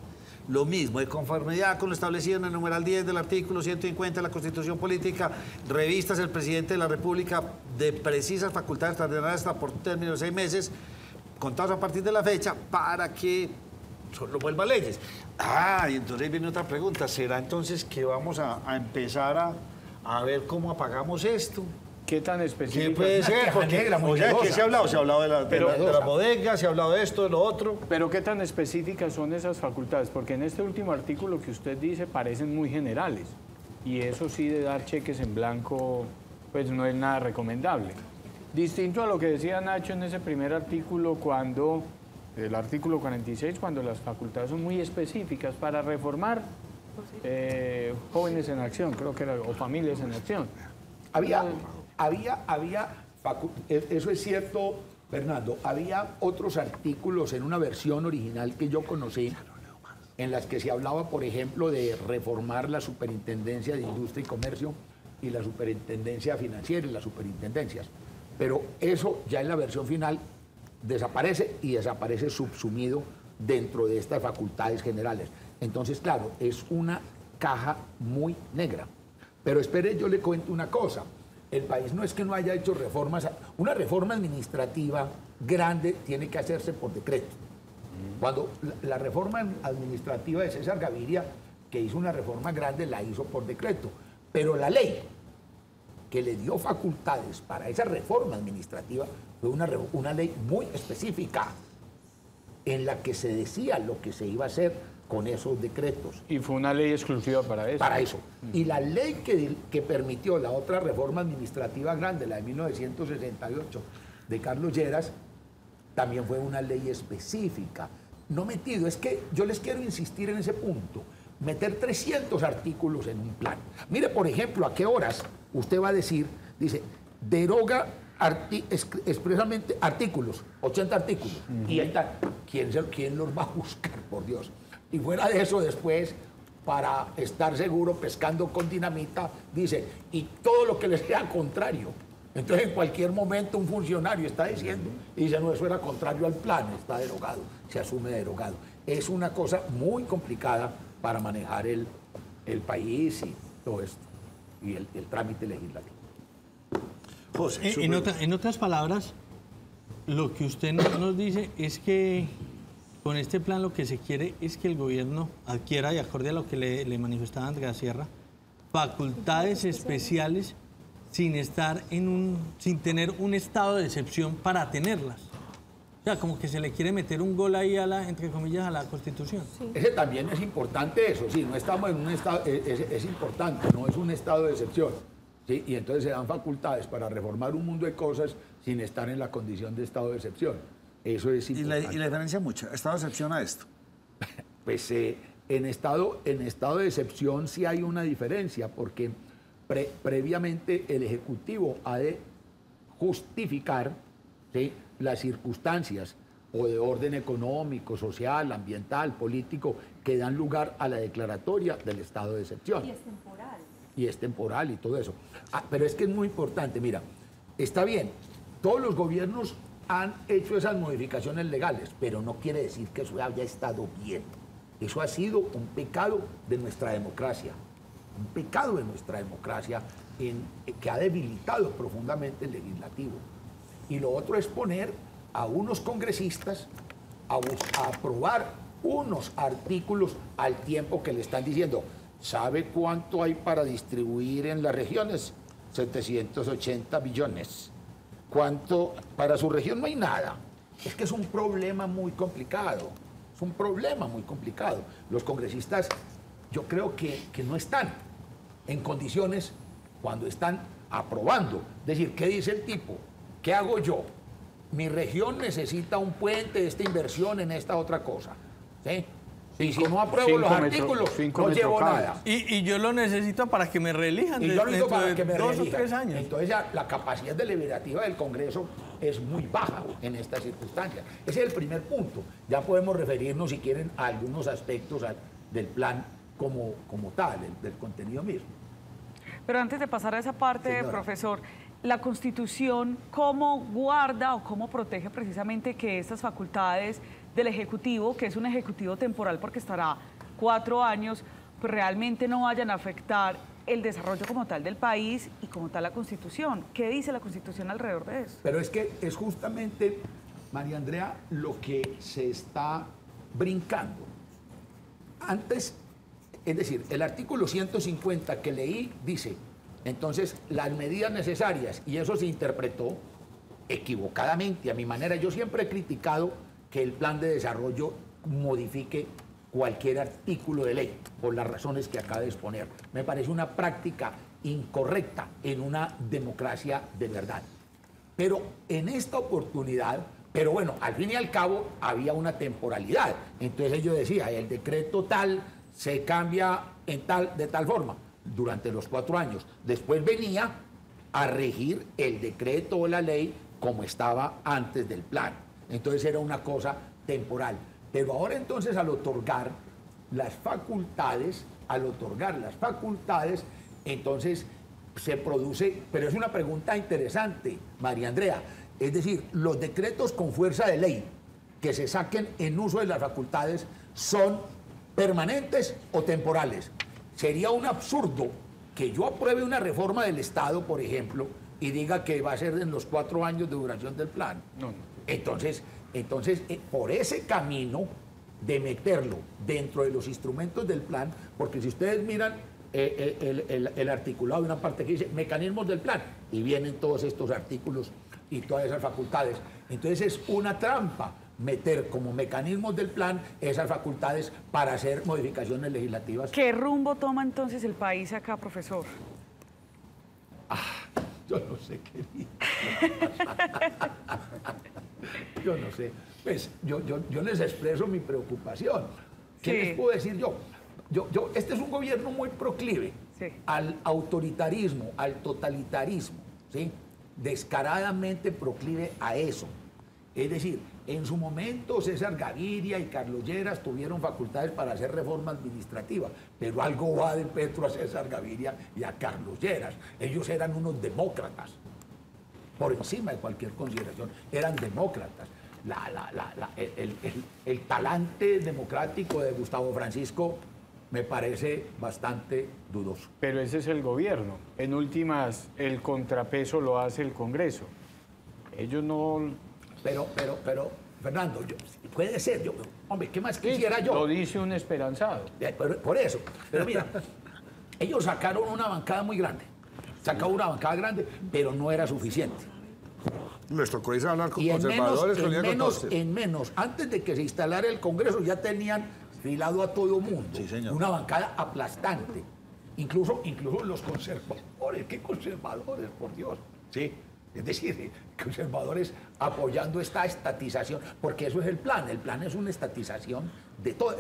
S1: Lo mismo, de conformidad con lo establecido en el numeral 10 del artículo 150 de la Constitución Política, revistas el presidente de la República de precisas facultades extraordinarias hasta por término de 6 meses, contados a partir de la fecha, para que lo vuelva leyes. Y entonces viene otra pregunta. ¿Será entonces que vamos a empezar a ver cómo apagamos esto?
S2: ¿Qué tan específico?
S1: ¿Qué puede ser? Porque, o sea, ¿qué se ha hablado? Se ha hablado de la bodega, se ha hablado de esto, de lo otro.
S2: Pero ¿qué tan específicas son esas facultades? Porque en este último artículo que usted dice parecen muy generales. Y eso sí, de dar cheques en blanco, pues no es nada recomendable. Distinto a lo que decía Nacho en ese primer artículo, el artículo 46, cuando las facultades son muy específicas para reformar jóvenes en acción, creo que era, o familias en acción.
S9: Eso es cierto, Fernando, había otros artículos en una versión original que yo conocí, en las que se hablaba, por ejemplo, de reformar la Superintendencia de Industria y Comercio y la Superintendencia Financiera y las superintendencias. Pero eso ya en la versión final desaparece y desaparece subsumido dentro de estas facultades generales. Entonces, claro, es una caja muy negra. Pero espere, yo le cuento una cosa. El país no es que no haya hecho reformas. Una reforma administrativa grande tiene que hacerse por decreto. Cuando la reforma administrativa de César Gaviria, que hizo una reforma grande, la hizo por decreto. Pero la ley que le dio facultades para esa reforma administrativa fue una ley muy específica en la que se decía lo que se iba a hacer con esos decretos.
S2: Y fue una ley exclusiva para eso.
S9: Para eso. Y la ley que permitió la otra reforma administrativa grande, la de 1968, de Carlos Lleras, también fue una ley específica. No metido, es que yo les quiero insistir en ese punto. Meter 300 artículos en un plan. Mire, por ejemplo, a qué horas usted va a decir, dice, deroga expresamente artículos, 80 artículos. Y ahí está, ¿quién los va a buscar, por Dios? Y fuera de eso, después, para estar seguro, pescando con dinamita, dice, y todo lo que les sea contrario. Entonces, en cualquier momento, un funcionario está diciendo, y dice, no, eso era contrario al plan, está derogado, se asume derogado. Es una cosa muy complicada para manejar el país y todo esto, y el trámite legislativo.
S1: José,
S3: en otras palabras, lo que usted nos dice es que con este plan lo que se quiere es que el gobierno adquiera, y acorde a lo que le manifestaba Andrea Sierra, facultades especiales sin tener un estado de excepción para tenerlas. O sea, como que se le quiere meter un gol ahí entre comillas, a la Constitución.
S4: Sí.
S9: Ese también es importante eso, sí, no estamos en un estado, es importante, no es un estado de excepción. ¿Sí? Y entonces se dan facultades para reformar un mundo de cosas sin estar en la condición de estado de excepción. Eso es importante.
S1: ¿Y la diferencia mucho? ¿Estado de excepción a esto?
S9: Pues en estado de excepción sí hay una diferencia, porque previamente el Ejecutivo ha de justificar, ¿sí?, las circunstancias o de orden económico, social, ambiental, político, que dan lugar a la declaratoria del estado de excepción.
S4: Y es temporal.
S9: Y es temporal y todo eso. Pero es que es muy importante, mira, está bien, todos los gobiernos han hecho esas modificaciones legales, pero no quiere decir que eso haya estado bien. Eso ha sido un pecado de nuestra democracia, un pecado de nuestra democracia que ha debilitado profundamente el legislativo. Y lo otro es poner a unos congresistas a aprobar unos artículos al tiempo que le están diciendo, ¿sabe cuánto hay para distribuir en las regiones? 780 billones. ¿Cuánto? Para su región no hay nada. Es que es un problema muy complicado. Es un problema muy complicado. Los congresistas, yo creo que no están en condiciones cuando están aprobando. Es decir, ¿qué dice el tipo? ¿Qué hago yo? Mi región necesita un puente, esta inversión en esta otra cosa. ¿Sí? Y si no apruebo los artículos, no llevo nada.
S3: Y yo lo necesito para que me reelijan
S9: Y yo lo necesito para que me
S3: 2 o
S9: reelijan.
S3: 3 años.
S9: Entonces ya la capacidad deliberativa del Congreso es muy baja en estas circunstancias. Ese es el primer punto. Ya podemos referirnos, si quieren, a algunos aspectos del plan como tal, del contenido mismo.
S6: Pero antes de pasar a esa parte,
S9: Señora.
S6: profesor, la Constitución, ¿cómo guarda o cómo protege precisamente que estas facultades del Ejecutivo, que es un Ejecutivo temporal porque estará 4 años, pues realmente no vayan a afectar el desarrollo como tal del país y como tal la Constitución? ¿Qué dice la Constitución alrededor de eso?
S9: Pero es que es justamente, María Andrea, lo que se está brincando. Antes, es decir, el artículo 150 que leí dice, entonces, las medidas necesarias, y eso se interpretó equivocadamente, a mi manera. Yo siempre he criticado que el plan de desarrollo modifique cualquier artículo de ley, por las razones que acaba de exponer. Me parece una práctica incorrecta en una democracia de verdad. Pero en esta oportunidad, pero bueno, al fin y al cabo había una temporalidad. Entonces yo decía, el decreto tal se cambia de tal forma durante los 4 años. Después venía a regir el decreto o la ley como estaba antes del plan. Entonces era una cosa temporal. Pero ahora entonces al otorgar las facultades, entonces se produce, pero es una pregunta interesante, María Andrea, es decir, los decretos con fuerza de ley que se saquen en uso de las facultades son permanentes o temporales. Sería un absurdo que yo apruebe una reforma del Estado, por ejemplo, y diga que va a ser en los 4 años de duración del plan.
S8: No.
S9: Entonces, por ese camino de meterlo dentro de los instrumentos del plan, porque si ustedes miran el articulado de una parte que dice mecanismos del plan, y vienen todos estos artículos y todas esas facultades. Entonces es una trampa meter como mecanismos del plan esas facultades para hacer modificaciones legislativas.
S6: ¿Qué rumbo toma entonces el país acá, profesor?
S9: Yo no sé qué digo. Yo no sé. Pues yo les expreso mi preocupación. ¿Qué
S6: Sí.
S9: les puedo decir yo? Este es un gobierno muy proclive
S6: Sí.
S9: al autoritarismo, al totalitarismo, ¿sí? descaradamente proclive a eso. Es decir, en su momento César Gaviria y Carlos Lleras tuvieron facultades para hacer reforma administrativa, pero algo va de Petro a César Gaviria y a Carlos Lleras. Ellos eran unos demócratas, por encima de cualquier consideración, eran demócratas. El talante democrático de Gustavo Francisco me parece bastante dudoso.
S2: Pero ese es el gobierno. En últimas, el contrapeso lo hace el Congreso. Ellos no...
S9: Pero, Fernando, puede ser, hombre, ¿qué más quisiera yo?
S2: Lo dice un esperanzado.
S9: Por eso, pero mira, ellos sacaron una bancada muy grande, pero no era suficiente.
S1: Les tocó irse a hablar con
S9: Y
S1: conservadores,
S9: en menos, antes de que se instalara el Congreso, ya tenían filado a todo mundo.
S1: Sí, señor.
S9: Una bancada aplastante. Incluso los conservadores, ¿qué conservadores, por Dios? Sí. Es decir, conservadores apoyando esta estatización, porque eso es el plan. El plan es una estatización de todo,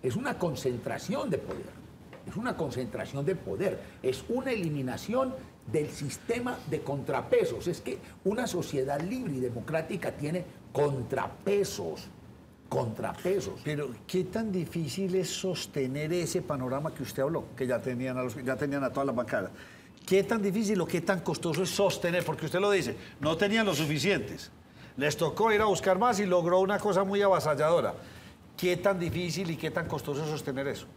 S9: es una concentración de poder. Es una concentración de poder, es una eliminación del sistema de contrapesos. Es que una sociedad libre y democrática tiene contrapesos.
S1: Pero ¿qué tan difícil es sostener ese panorama que usted habló, que ya tenían a todas las bancadas? ¿Qué tan difícil o qué tan costoso es sostener? Porque usted lo dice, no tenían lo suficientes. Les tocó ir a buscar más y logró una cosa muy avasalladora. ¿Qué tan difícil y qué tan costoso es sostener eso?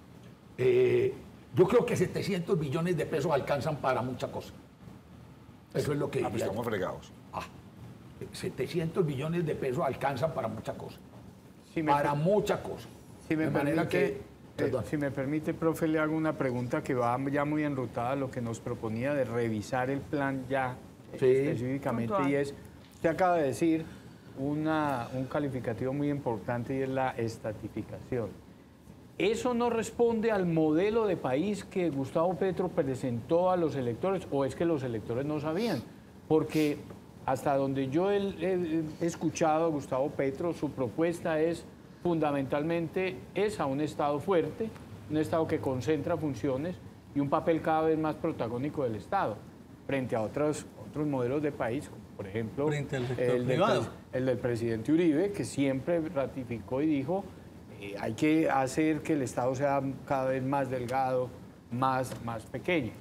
S9: Yo creo que 700 billones de pesos alcanzan para mucha cosa. Eso es lo que...
S1: pues estamos fregados.
S9: 700 billones de pesos alcanzan para mucha cosa. Mucha cosa.
S2: Si me permite, profe, le hago una pregunta que va ya muy enrutada a lo que nos proponía de revisar el plan ya específicamente. Y es, usted acaba de decir un calificativo muy importante y es la estatificación. ¿Eso no responde al modelo de país que Gustavo Petro presentó a los electores o es que los electores no sabían? Porque hasta donde yo he escuchado a Gustavo Petro, su propuesta es fundamentalmente esa, un Estado fuerte, un Estado que concentra funciones y un papel cada vez más protagónico del Estado, frente a otros modelos de país, como por ejemplo el del presidente Uribe, que siempre ratificó y dijo hay que hacer que el Estado sea cada vez más delgado, más pequeño,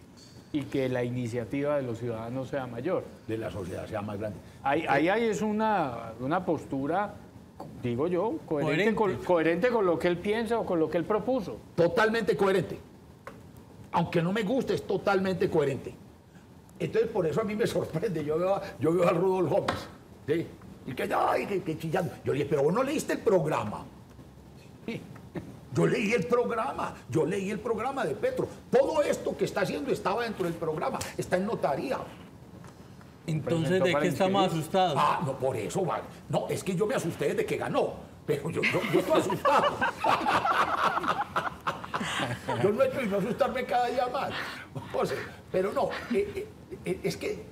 S2: y que la iniciativa de los ciudadanos sea mayor.
S9: De la sociedad sea más grande.
S2: Ahí es una postura, digo yo, coherente con lo que él piensa o con lo que él propuso.
S9: Totalmente coherente. Aunque no me guste, es totalmente coherente. Entonces, por eso a mí me sorprende. Yo veo a Rudolf Gómez, ¿sí? Y que chillando. Yo le dije, pero vos no leíste el programa. Sí. Yo leí el programa de Petro. Todo esto que está haciendo estaba dentro del programa, está en notaría.
S3: Entonces, ¿de qué estamos asustados?
S9: No, por eso, vale. No, es que yo me asusté desde que ganó, pero yo estoy asustado. Yo no he hecho y no asustarme cada día más. O sea, pero no, es que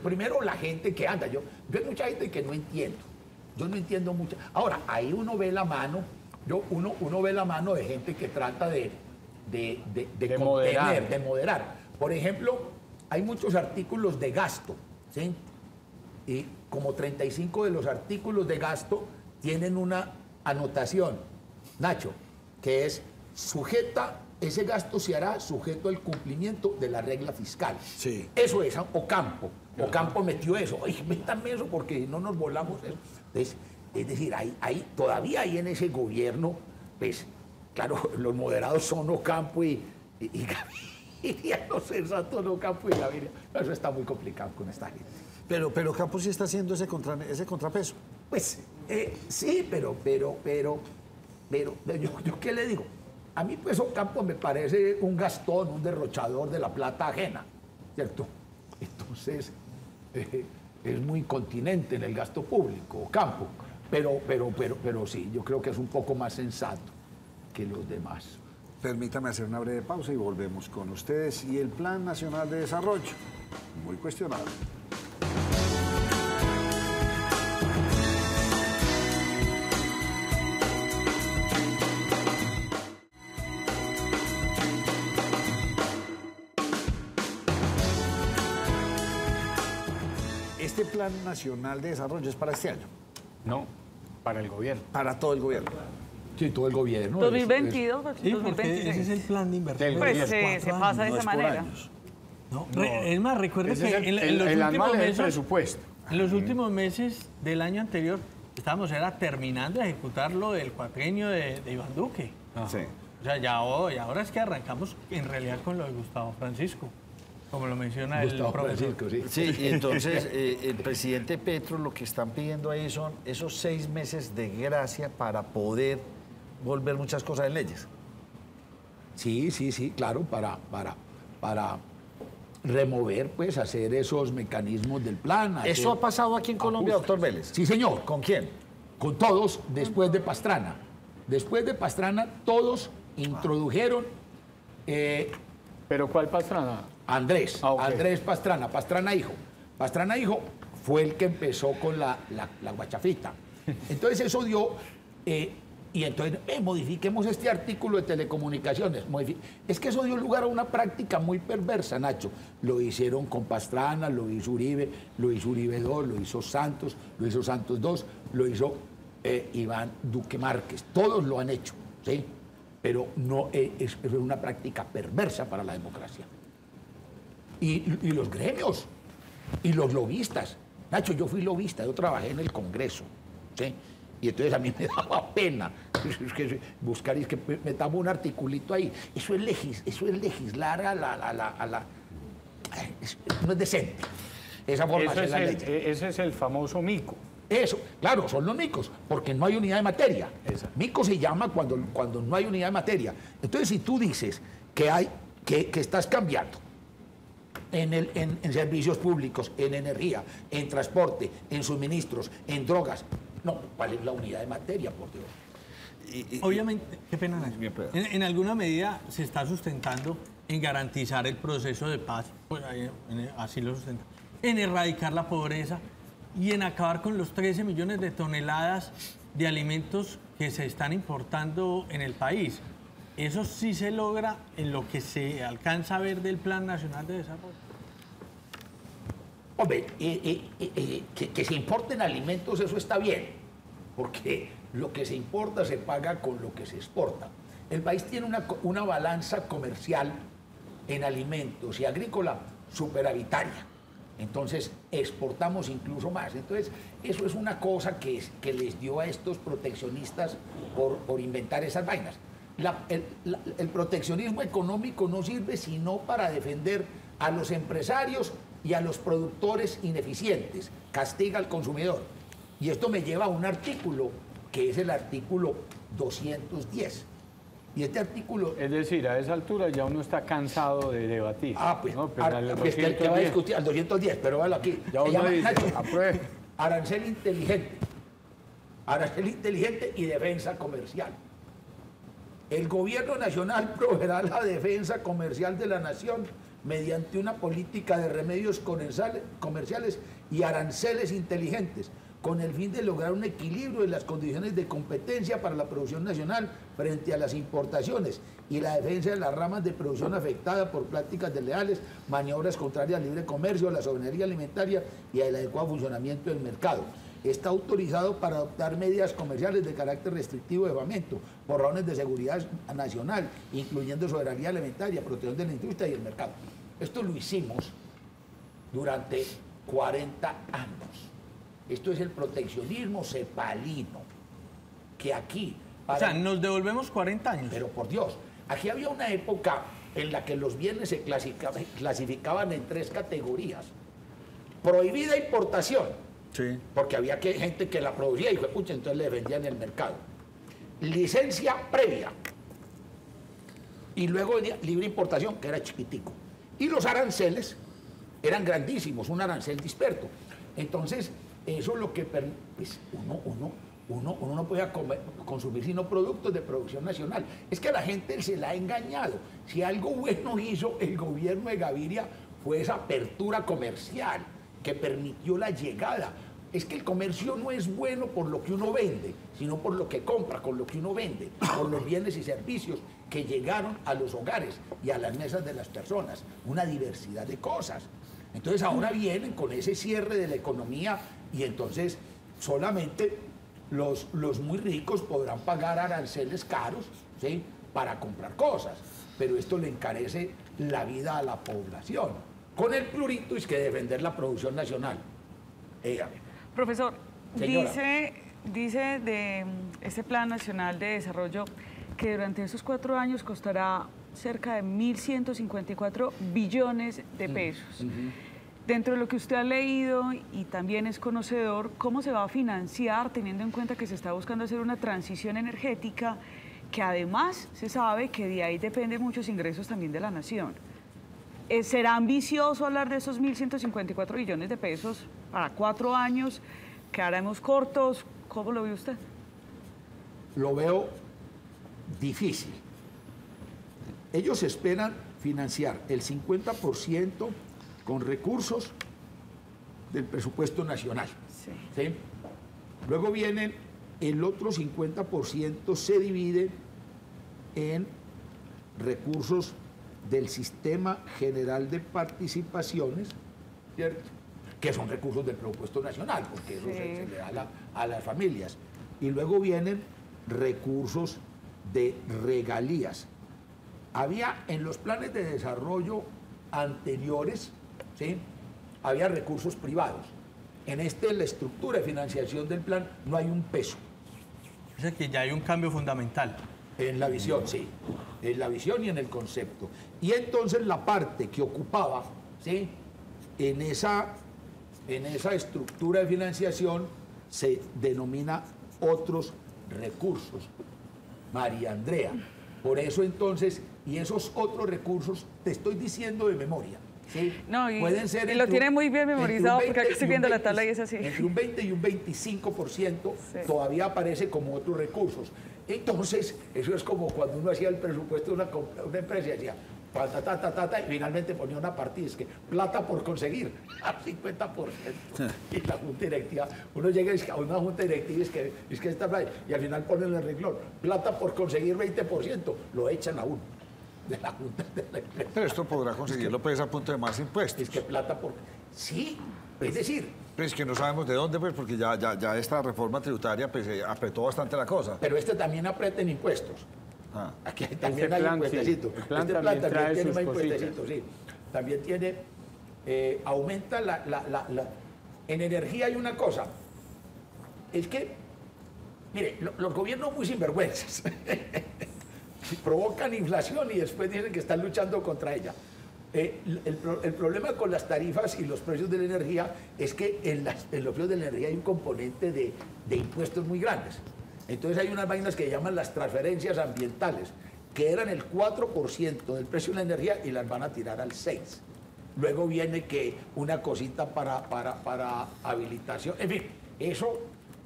S9: primero la gente que anda, yo hay mucha gente que no entiendo. Yo no entiendo mucho. Ahora, ahí uno ve la mano, uno ve la mano de gente que trata de contener, de moderar. Por ejemplo, hay muchos artículos de gasto, ¿sí? Y como 35 de los artículos de gasto tienen una anotación, Nacho, que es ese gasto se hará sujeto al cumplimiento de la regla fiscal.
S1: Sí.
S9: Eso es Ocampo. Ocampo metió eso. Ay, métanme eso porque no nos volamos eso. Entonces, es decir, todavía hay en ese gobierno, pues, claro, los moderados son Ocampo y Gaviria, los sensatos Ocampo y Gaviria. Eso está muy complicado con esta gente.
S1: Pero Campos sí está haciendo ese contrapeso.
S9: Pues, sí, pero yo ¿qué le digo? A mí, pues, Ocampo me parece un gastón, un derrochador de la plata ajena, ¿cierto? Entonces, es muy incontinente en el gasto público, Ocampo. Pero sí, yo creo que es un poco más sensato que los demás.
S1: Permítame hacer una breve pausa y volvemos con ustedes y el Plan Nacional de Desarrollo, muy cuestionado. Este Plan Nacional de Desarrollo es para este año,
S2: No, para el gobierno.
S1: para todo el gobierno.
S9: Sí, todo el gobierno.
S6: 2022,
S3: Sí, porque
S6: 2026.
S3: ese es el plan de inversión.
S6: Pues se pasa de
S1: No
S6: esa
S1: es por
S6: manera.
S1: años.
S3: No, es más, recuerde
S2: Ese
S3: que
S2: es el,
S3: en los
S2: el
S3: últimos
S2: anual es el
S3: meses,
S2: presupuesto.
S3: en los últimos meses del año anterior estábamos terminando de ejecutar lo del cuatrienio de Iván Duque.
S1: Sí.
S3: O sea, ya hoy, ahora es que arrancamos en realidad con lo de Gustavo Francisco, como lo menciona el
S9: Gustavo
S3: profesor.
S9: Francisco, sí.
S1: Sí, y entonces el presidente Petro lo que están pidiendo ahí son esos 6 meses de gracia para poder volver muchas cosas en leyes.
S9: Sí, claro, para remover, pues, hacer esos mecanismos del plan.
S1: ¿Eso
S9: hacer
S1: ha pasado aquí en Colombia,
S9: ajustes.
S1: doctor Vélez?
S9: Sí, señor.
S1: ¿Con quién?
S9: Con todos, después de Pastrana. Después de Pastrana, todos introdujeron
S2: ¿Pero cuál Pastrana?
S9: Andrés,
S2: Ah, ok.
S9: Andrés Pastrana, Pastrana hijo. Pastrana hijo fue el que empezó con la guachafita. Entonces eso dio, y entonces modifiquemos este artículo de telecomunicaciones. Es que eso dio lugar a una práctica muy perversa, Nacho. Lo hicieron con Pastrana, lo hizo Uribe, lo hizo Uribe II, lo hizo Santos, lo hizo Santos II, lo hizo Iván Duque Márquez. Todos lo han hecho, ¿sí? Pero no es una práctica perversa para la democracia. Y los gremios, y los lobistas. Nacho, yo fui lobista, yo trabajé en el Congreso, ¿sí? Y entonces a mí me daba pena buscar, y es que metamos un articulito ahí. Eso es legislar no es decente. Esa forma de hacer la ley.
S2: Ese es el famoso mico.
S9: Eso, claro, son los micos, porque no hay unidad de materia.
S2: Exacto.
S9: Mico se llama cuando no hay unidad de materia. Entonces, si tú dices que estás cambiando en servicios públicos, en energía, en transporte, en suministros, en drogas, no, ¿cuál es la unidad de materia, por Dios?
S3: Obviamente, qué pena, Nacho. En alguna medida se está sustentando en garantizar el proceso de paz, pues así lo sustenta, en erradicar la pobreza y en acabar con los 13 millones de toneladas de alimentos que se están importando en el país. Eso sí se logra en lo que se alcanza a ver del Plan Nacional de Desarrollo.
S9: Hombre, que se importen alimentos, eso está bien, porque lo que se importa se paga con lo que se exporta. El país tiene una balanza comercial en alimentos y agrícola superavitaria. Entonces, exportamos incluso más. Entonces, eso es una cosa que les dio a estos proteccionistas por inventar esas vainas. El proteccionismo económico no sirve sino para defender a los empresarios y a los productores ineficientes. Castiga al consumidor. Y esto me lleva a un artículo, que es el artículo 210. Y este artículo...
S2: Es decir, a esa altura ya uno está cansado de debatir.
S9: Pues,
S2: ¿no? Pero al
S9: pues que va a
S2: 210,
S9: discutir al 210, pero véalo aquí.
S2: ya
S9: Se
S2: uno
S9: llama,
S2: dice,
S9: Nacho,
S2: apruebe.
S9: arancel inteligente. Arancel inteligente y defensa comercial. El gobierno nacional proveerá la defensa comercial de la nación mediante una política de remedios comerciales y aranceles inteligentes, con el fin de lograr un equilibrio en las condiciones de competencia para la producción nacional frente a las importaciones y la defensa de las ramas de producción afectada por prácticas desleales, maniobras contrarias al libre comercio, a la soberanía alimentaria y al adecuado funcionamiento del mercado. Está autorizado para adoptar medidas comerciales de carácter restrictivo de armamento por razones de seguridad nacional, incluyendo soberanía alimentaria, protección de la industria y el mercado. Esto lo hicimos durante 40 años. Esto es el proteccionismo cepalino, que aquí...
S3: O sea, nos devolvemos 40 años.
S9: Pero por Dios, aquí había una época en la que los bienes se clasificaban en 3 categorías. Prohibida importación,
S1: Sí.
S9: porque había gente que la producía y fue pucha, entonces le vendían en el mercado. Licencia previa. Y luego venía libre importación, que era chiquitico. Y los aranceles eran grandísimos, un arancel disperso. Entonces, eso es lo que pues, uno no podía consumir sino productos de producción nacional. Es que a la gente se la ha engañado. Si algo bueno hizo el gobierno de Gaviria fue esa apertura comercial que permitió la llegada. Es que el comercio no es bueno por lo que uno vende, sino por lo que compra, con lo que uno vende, por los bienes y servicios que llegaron a los hogares y a las mesas de las personas. Una diversidad de cosas. Entonces ahora vienen con ese cierre de la economía y entonces solamente los muy ricos podrán pagar aranceles caros, ¿sí?, para comprar cosas, pero esto le encarece la vida a la población. Con el plurito es que defender la producción nacional.
S6: Profesor,
S9: Señora.
S6: dice de este Plan Nacional de Desarrollo que durante esos 4 años costará cerca de 1.154 billones de pesos. Dentro de lo que usted ha leído y también es conocedor, ¿cómo se va a financiar teniendo en cuenta que se está buscando hacer una transición energética que además se sabe que de ahí dependen muchos ingresos también de la nación? ¿Será ambicioso hablar de esos 1.154 billones de pesos para 4 años? ¿Quedaremos cortos? ¿Cómo lo ve usted?
S9: Lo veo difícil. Ellos esperan financiar el 50% con recursos del presupuesto nacional.
S6: Sí.
S9: ¿Sí? Luego vienen el otro 50% se divide en recursos del Sistema General de Participaciones, ¿cierto?, que son recursos del presupuesto nacional, porque eso se le da a las familias. Y luego vienen recursos de regalías. Había en los planes de desarrollo anteriores, ¿sí?, había recursos privados. En la estructura de financiación del plan no hay un peso.
S3: O sea que ya hay un cambio fundamental.
S9: En la visión, sí. En la visión y en el concepto. Y entonces la parte que ocupaba, ¿sí?, en esa estructura de financiación se denomina otros recursos. María Andrea. Por eso entonces, y esos otros recursos, te estoy diciendo de memoria, ¿sí?
S6: No,
S9: pueden ser
S6: y lo tiene muy bien memorizado porque aquí estoy viendo la tabla y es así.
S9: Entre un 20 y un 25% todavía aparece como otros recursos. Entonces, eso es como cuando uno hacía el presupuesto de una empresa y decía, y finalmente ponía una partida, es que plata por conseguir, al 50%. Y la junta directiva, uno llega a una junta directiva y es que está mal, y al final ponen el renglón, plata por conseguir 20%, lo echan a uno de la junta de la empresa.
S1: Pero esto podrá conseguirlo pues a punto de más impuestos.
S9: Es que plata por... Sí, es decir...
S1: Pero es que no sabemos de dónde, pues, porque ya esta reforma tributaria pues, apretó bastante la cosa.
S9: Pero también aprieta en impuestos.
S1: Ah.
S9: Aquí también hay impuestecitos.
S2: Sí. Este plan también tiene más impuestecitos,
S9: sí. También tiene... aumenta en energía hay una cosa. Es que, mire, los gobiernos muy sinvergüenzas provocan inflación y después dicen que están luchando contra ella. El problema con las tarifas y los precios de la energía es que en los precios de la energía hay un componente de impuestos muy grandes. Entonces hay unas vainas que llaman las transferencias ambientales, que eran el 4% del precio de la energía y las van a tirar al 6%. Luego viene que una cosita para habilitación. En fin, eso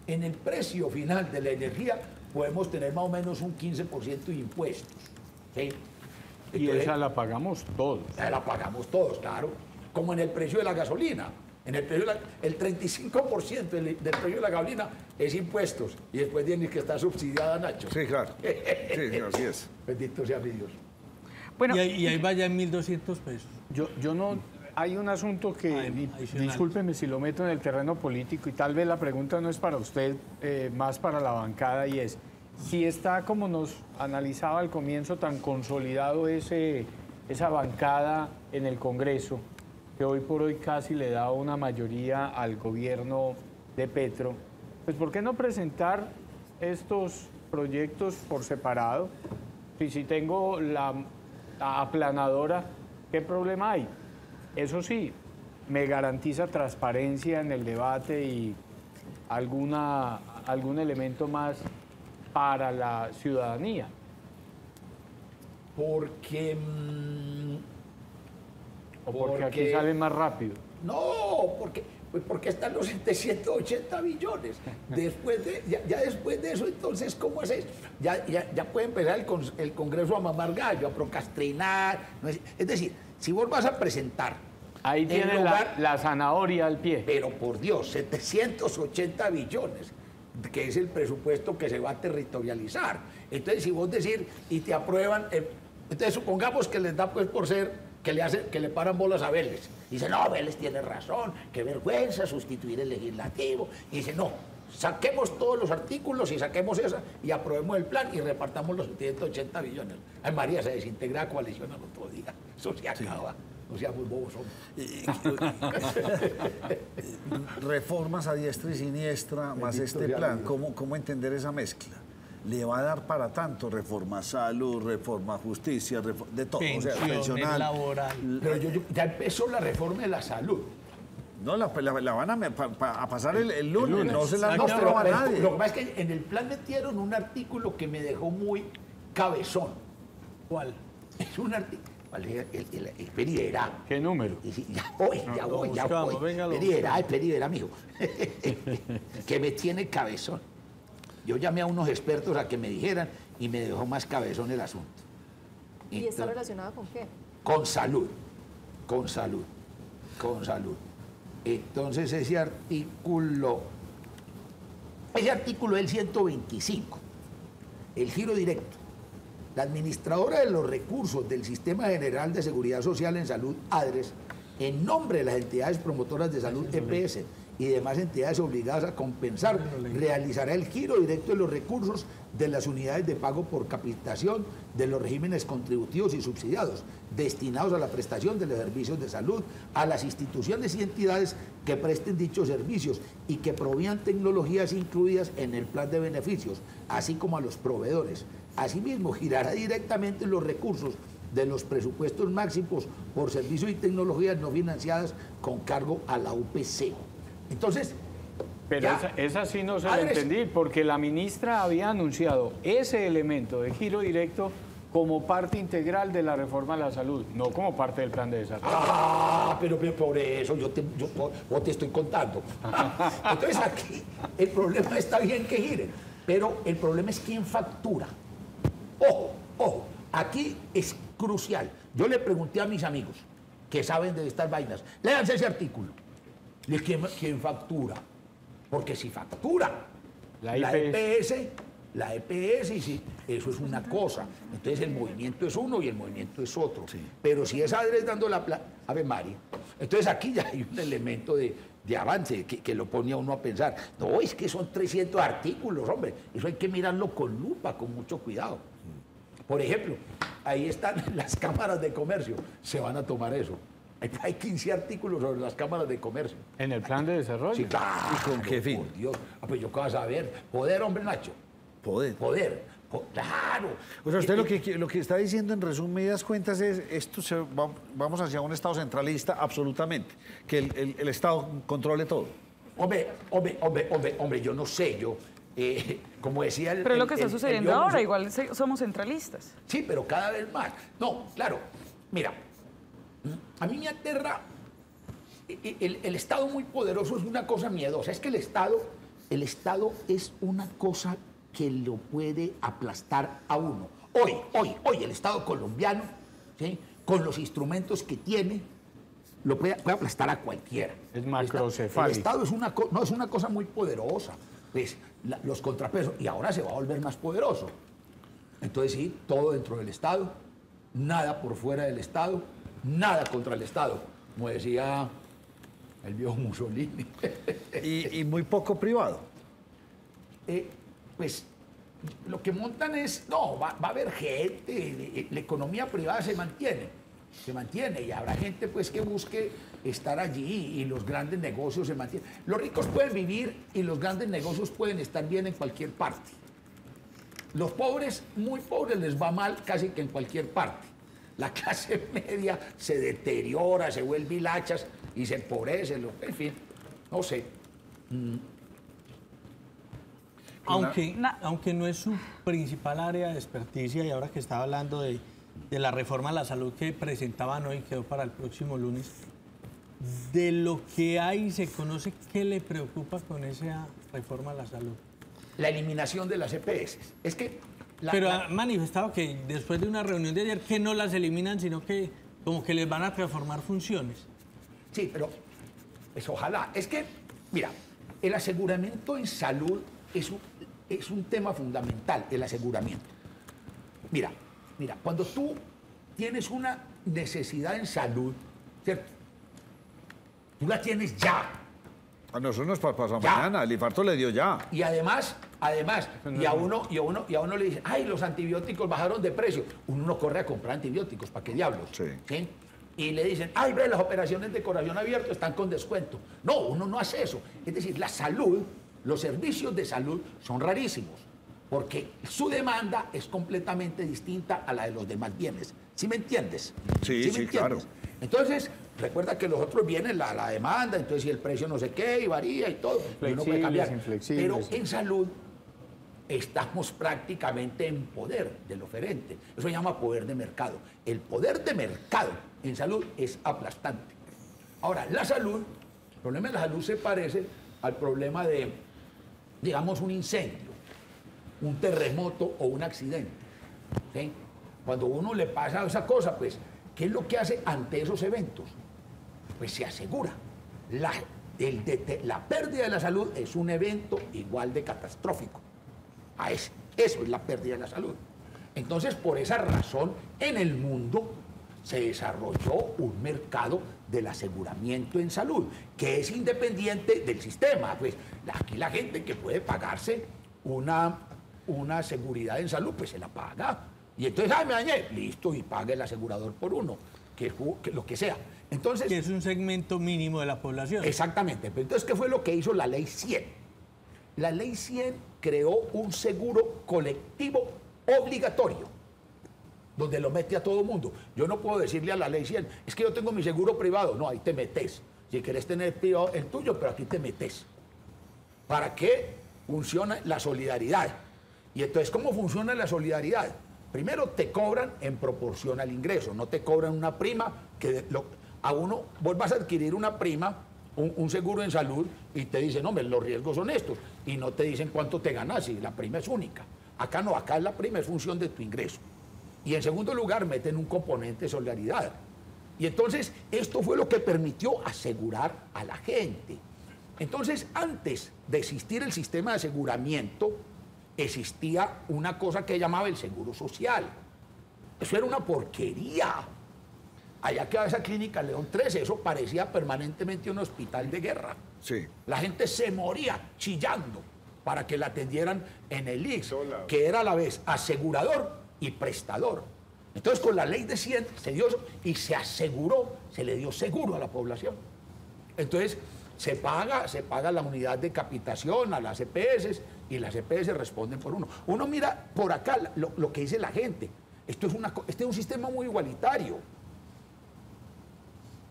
S9: en el precio final de la energía podemos tener más o menos un 15% de impuestos. ¿Sí?
S2: Y
S9: Entonces,
S2: esa la pagamos todos.
S9: la pagamos todos, claro. Como en el precio de la gasolina. En el precio el 35% del precio de la gasolina es impuestos. Y después tiene que estar subsidiada, Nacho.
S1: Sí, claro. Sí, así es.
S9: Bendito sea mi Dios.
S6: Bueno,
S3: Y ahí vaya en 1.200 pesos.
S2: Yo no... Hay un asunto que,
S3: Adicional.
S2: discúlpeme si lo meto en el terreno político, y tal vez la pregunta no es para usted, más para la bancada, y es, si está, como nos analizaba al comienzo, tan consolidado esa bancada en el Congreso, que hoy por hoy casi le da una mayoría al gobierno de Petro, pues ¿por qué no presentar estos proyectos por separado? Si tengo la aplanadora, ¿qué problema hay? Eso sí, me garantiza transparencia en el debate y algún elemento más para la ciudadanía.
S9: Porque...
S2: ¿O porque aquí sale más rápido?
S9: No, porque están los 780 billones. Después después de eso, entonces, ¿cómo haces? Ya puede empezar el Congreso a mamar gallo, a procrastinar. Es decir, si vos vas a presentar...
S2: Ahí tiene la zanahoria al pie.
S9: Pero por Dios, 780 billones, que es el presupuesto que se va a territorializar. Entonces, si vos decís y te aprueban, entonces supongamos que les da pues por ser que le paran bolas a Vélez. Dice, no, Vélez tiene razón, qué vergüenza sustituir el legislativo. Y dice, no, saquemos todos los artículos y saquemos esa y aprobemos el plan y repartamos los 780 billones. Ay, María, se desintegra la coalición al otro día. Eso se acaba. No seamos bobos, hombre.
S1: Reformas a diestra y siniestra, más este plan. ¿Cómo entender esa mezcla? Le va a dar para tanto, reforma salud, reforma justicia, de todo,
S3: Pensiones,
S1: o sea, pensional.
S3: laboral.
S9: Pero ya empezó la reforma de la salud.
S1: No, la van a pasar el lunes, no se la
S9: No, pero
S1: a nadie.
S9: lo que pasa es que en el plan metieron un artículo que me dejó muy cabezón.
S3: ¿Cuál?
S9: Es un artículo. El Peribera.
S2: ¿Qué número?
S9: Ya voy. Peribera, mijo. Que me tiene cabezón. Yo llamé a unos expertos a que me dijeran y me dejó más cabezón el asunto.
S4: ¿Y está relacionado con qué?
S9: Con salud. Entonces ese artículo del 125, el giro directo. La administradora de los recursos del Sistema General de Seguridad Social en Salud, ADRES, en nombre de las entidades promotoras de salud, EPS, y demás entidades obligadas a compensar, realizará el giro directo de los recursos de las unidades de pago por capitación de los regímenes contributivos y subsidiados, destinados a la prestación de los servicios de salud, a las instituciones y entidades que presten dichos servicios y que provean tecnologías incluidas en el plan de beneficios, así como a los proveedores. Asimismo, girará directamente los recursos de los presupuestos máximos por servicios y tecnologías no financiadas con cargo a la UPC. Entonces,
S2: pero esa sí no se la entendí, porque la ministra había anunciado ese elemento de giro directo como parte integral de la reforma a la salud, no como parte del plan de desarrollo.
S9: Pero por eso yo te estoy contando. Entonces aquí el problema está bien que giren, pero el problema es quién factura. Ojo, aquí es crucial. Yo le pregunté a mis amigos que saben de estas vainas, léanse ese artículo. ¿Quién factura? Porque si factura la EPS, y si eso es una cosa, entonces el movimiento es uno y el movimiento es otro. Sí. Pero si es ADRES dando la plata, Ave María, entonces aquí ya hay un elemento de avance que lo pone a uno a pensar. No, es que son 300 artículos, hombre, eso hay que mirarlo con lupa, con mucho cuidado. Por ejemplo, ahí están las cámaras de comercio, se van a tomar eso. Hay 15 artículos sobre las cámaras de comercio.
S2: ¿En el plan de desarrollo?
S9: Sí, claro.
S1: ¿Y con qué fin?
S9: Por Dios. Pues yo qué vas a ver. Poder, hombre, Nacho.
S1: Poder.
S9: Claro.
S1: O sea, usted lo que está diciendo en resumidas cuentas es, vamos hacia un Estado centralista absolutamente, que el Estado controle todo.
S9: Hombre, yo no sé, como decía el...
S6: Pero es lo que está sucediendo ahora, igual somos centralistas.
S9: Sí, pero cada vez más. No, claro, mira, a mí me aterra, el Estado muy poderoso es una cosa miedosa, es que el Estado es una cosa que lo puede aplastar a uno. Hoy el Estado colombiano, ¿sí?, con los instrumentos que tiene, lo puede aplastar a cualquiera.
S2: Es macrocefálico.
S9: El Estado es una cosa muy poderosa, pues los contrapesos, y ahora se va a volver más poderoso. Entonces sí, todo dentro del Estado, nada por fuera del Estado, nada contra el Estado, como decía el viejo Mussolini.
S1: Y muy poco privado.
S9: Pues lo que montan es, no, va a haber gente, la economía privada se mantiene y habrá gente pues que busque estar allí y los grandes negocios se mantienen. Los ricos pueden vivir y los grandes negocios pueden estar bien en cualquier parte. Los pobres, muy pobres, les va mal casi que en cualquier parte. La clase media se deteriora, se vuelve hilachas y se empobrece, en fin, no sé.
S3: Aunque no es su principal área de experticia, y ahora que estaba hablando de la reforma a la salud que presentaban hoy, quedó para el próximo lunes, de lo que hay se conoce, ¿qué le preocupa con esa reforma a la salud?
S9: La eliminación de las EPS. Es que...
S3: Pero ha manifestado que después de una reunión de ayer que no las eliminan, sino que como que les van a transformar funciones.
S9: Sí, pero pues ojalá. Es que, mira, el aseguramiento en salud es un tema fundamental, el aseguramiento. Mira, cuando tú tienes una necesidad en salud, ¿cierto? Tú la tienes ya.
S1: A nosotros nos pasó
S9: Ya.
S1: mañana, el infarto le dio ya.
S9: Y además, y a uno le dicen, ay, los antibióticos bajaron de precio. Uno no corre a comprar antibióticos, ¿para qué diablos?
S1: Sí.
S9: Y le dicen, ay, ve, las operaciones de corazón abierto están con descuento. No, uno no hace eso. Es decir, la salud, los servicios de salud son rarísimos, porque su demanda es completamente distinta a la de los demás bienes. ¿Sí me entiendes?
S1: Sí,
S9: me
S1: sí,
S9: entiendes?
S1: claro.
S9: Entonces, recuerda que los otros vienen la demanda, entonces si el precio no sé qué, y varía y todo, y uno puede cambiar. Pero en salud estamos prácticamente en poder del oferente. Eso se llama poder de mercado. El poder de mercado en salud es aplastante. Ahora, la salud, el problema de la salud se parece al problema de, digamos, un incendio, un terremoto o un accidente. ¿Sí? Cuando uno le pasa esa cosa, pues, ¿qué es lo que hace ante esos eventos? Pues se asegura. La pérdida de la salud es un evento igual de catastrófico. Eso es la pérdida de la salud. Entonces, por esa razón, en el mundo se desarrolló un mercado del aseguramiento en salud, que es independiente del sistema. Pues aquí la gente que puede pagarse una seguridad en salud, pues se la paga. Y entonces, ay, me dañé, listo, y paga el asegurador por uno, que lo que sea. Entonces,
S3: que es un segmento mínimo de la población.
S9: Exactamente. Pero entonces, ¿qué fue lo que hizo la Ley 100? La Ley 100 creó un seguro colectivo obligatorio, donde lo mete a todo el mundo. Yo no puedo decirle a la Ley 100, es que yo tengo mi seguro privado. No, ahí te metes. Si querés tener privado el tuyo, pero aquí te metes. ¿Para qué funciona la solidaridad? Y entonces, ¿cómo funciona la solidaridad? Primero, te cobran en proporción al ingreso. No te cobran una prima a uno, vos vas a adquirir una prima, un seguro en salud, y te dicen, no, los riesgos son estos, y no te dicen cuánto te ganas, y la prima es única. Acá no, acá la prima es función de tu ingreso. Y en segundo lugar, meten un componente de solidaridad. Y entonces, esto fue lo que permitió asegurar a la gente. Entonces, antes de existir el sistema de aseguramiento, existía una cosa que llamaba el seguro social. Eso era una porquería. Allá quedaba esa clínica León 13, eso parecía permanentemente un hospital de guerra.
S1: Sí.
S9: La gente se moría chillando para que la atendieran en el ICS, que era a la vez asegurador y prestador. Entonces, con la Ley de 100 se dio eso y se aseguró, se le dio seguro a la población. Entonces, se paga la unidad de capitación a las EPS y las EPS responden por uno. Uno mira por acá lo que dice la gente. Este es un sistema muy igualitario.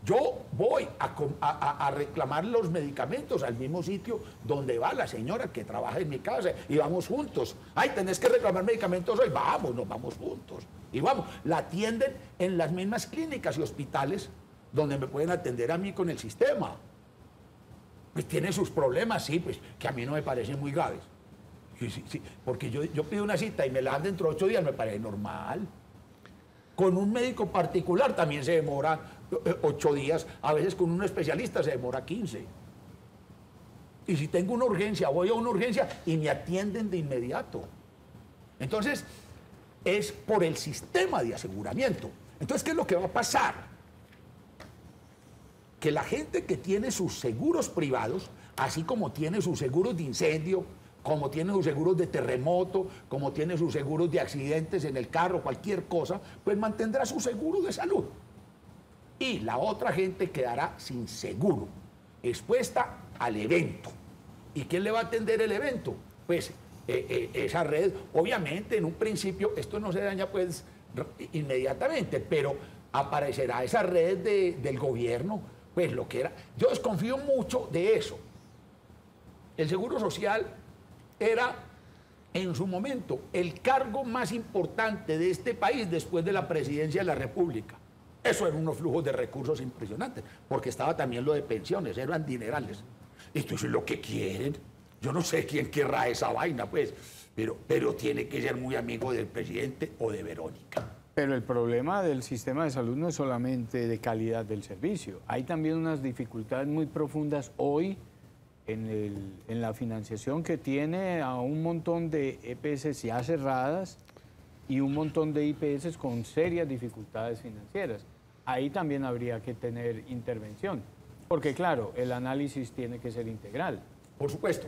S9: Yo voy a reclamar los medicamentos al mismo sitio donde va la señora que trabaja en mi casa y vamos juntos. Ay, tenés que reclamar medicamentos hoy. Vamos, nos vamos juntos. Y vamos, la atienden en las mismas clínicas y hospitales donde me pueden atender a mí con el sistema. Pues tiene sus problemas, sí, pues que a mí no me parecen muy graves. Sí, porque yo pido una cita y me la dan dentro de 8 días, me parece normal. Con un médico particular también se demora 8 días, a veces con un especialista se demora 15. Y si tengo una urgencia, voy a una urgencia y me atienden de inmediato. Entonces, es por el sistema de aseguramiento. Entonces, ¿qué es lo que va a pasar? Que la gente que tiene sus seguros privados, así como tiene sus seguros de incendio, como tiene sus seguros de terremoto, como tiene sus seguros de accidentes en el carro, cualquier cosa, pues mantendrá su seguro de salud. Y la otra gente quedará sin seguro, expuesta al evento. ¿Y quién le va a atender el evento? Pues esa red, obviamente en un principio, esto no se daña pues inmediatamente, pero aparecerá esa red del gobierno, pues lo que era. Yo desconfío mucho de eso. El Seguro Social era, en su momento, el cargo más importante de este país después de la presidencia de la República. Eso eran unos flujos de recursos impresionantes, porque estaba también lo de pensiones, eran dinerales. Esto es lo que quieren. Yo no sé quién querrá esa vaina, pues, pero tiene que ser muy amigo del presidente o de Verónica.
S2: Pero el problema del sistema de salud no es solamente de calidad del servicio. Hay también unas dificultades muy profundas hoy en la financiación que tiene a un montón de EPS ya cerradas y un montón de IPS con serias dificultades financieras. ahí también habría que tener intervención. Porque claro, el análisis tiene que ser integral.
S9: Por supuesto,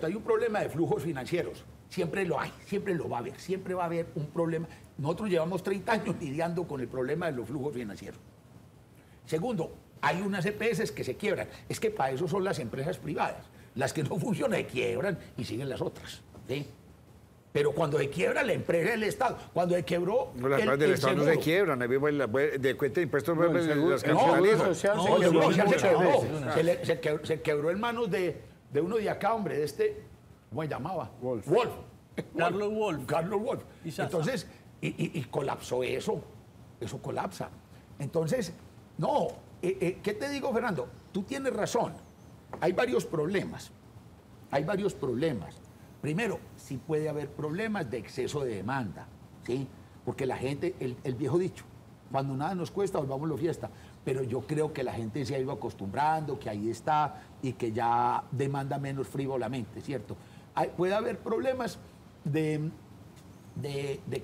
S9: hay un problema de flujos financieros. Siempre lo hay, siempre lo va a haber, siempre va a haber un problema. Nosotros llevamos 30 años lidiando con el problema de los flujos financieros. Segundo, hay unas EPS que se quiebran. Es que para eso son las empresas privadas. Las que no funcionan, quiebran y siguen las otras. ¿Sí? Pero cuando se quiebra la empresa del Estado, cuando se quebró
S1: no, las empresas del Estado no se quiebran, de cuenta de impuestos las
S9: se quebró en manos de uno de acá, hombre, de este, ¿cómo se llamaba?
S2: Wolf.
S3: Carlos Wolf.
S9: Carlos Wolf.
S3: Y Sasa.
S9: Entonces, y colapsó eso colapsa. Entonces, no, ¿qué te digo, Fernando? Tú tienes razón, hay varios problemas. Primero, sí puede haber problemas de exceso de demanda, ¿sí? Porque la gente, el viejo dicho, cuando nada nos cuesta, volvamos a la fiesta. Pero yo creo que la gente se ha ido acostumbrando, que ahí está y que ya demanda menos frívolamente, ¿cierto? Puede haber problemas de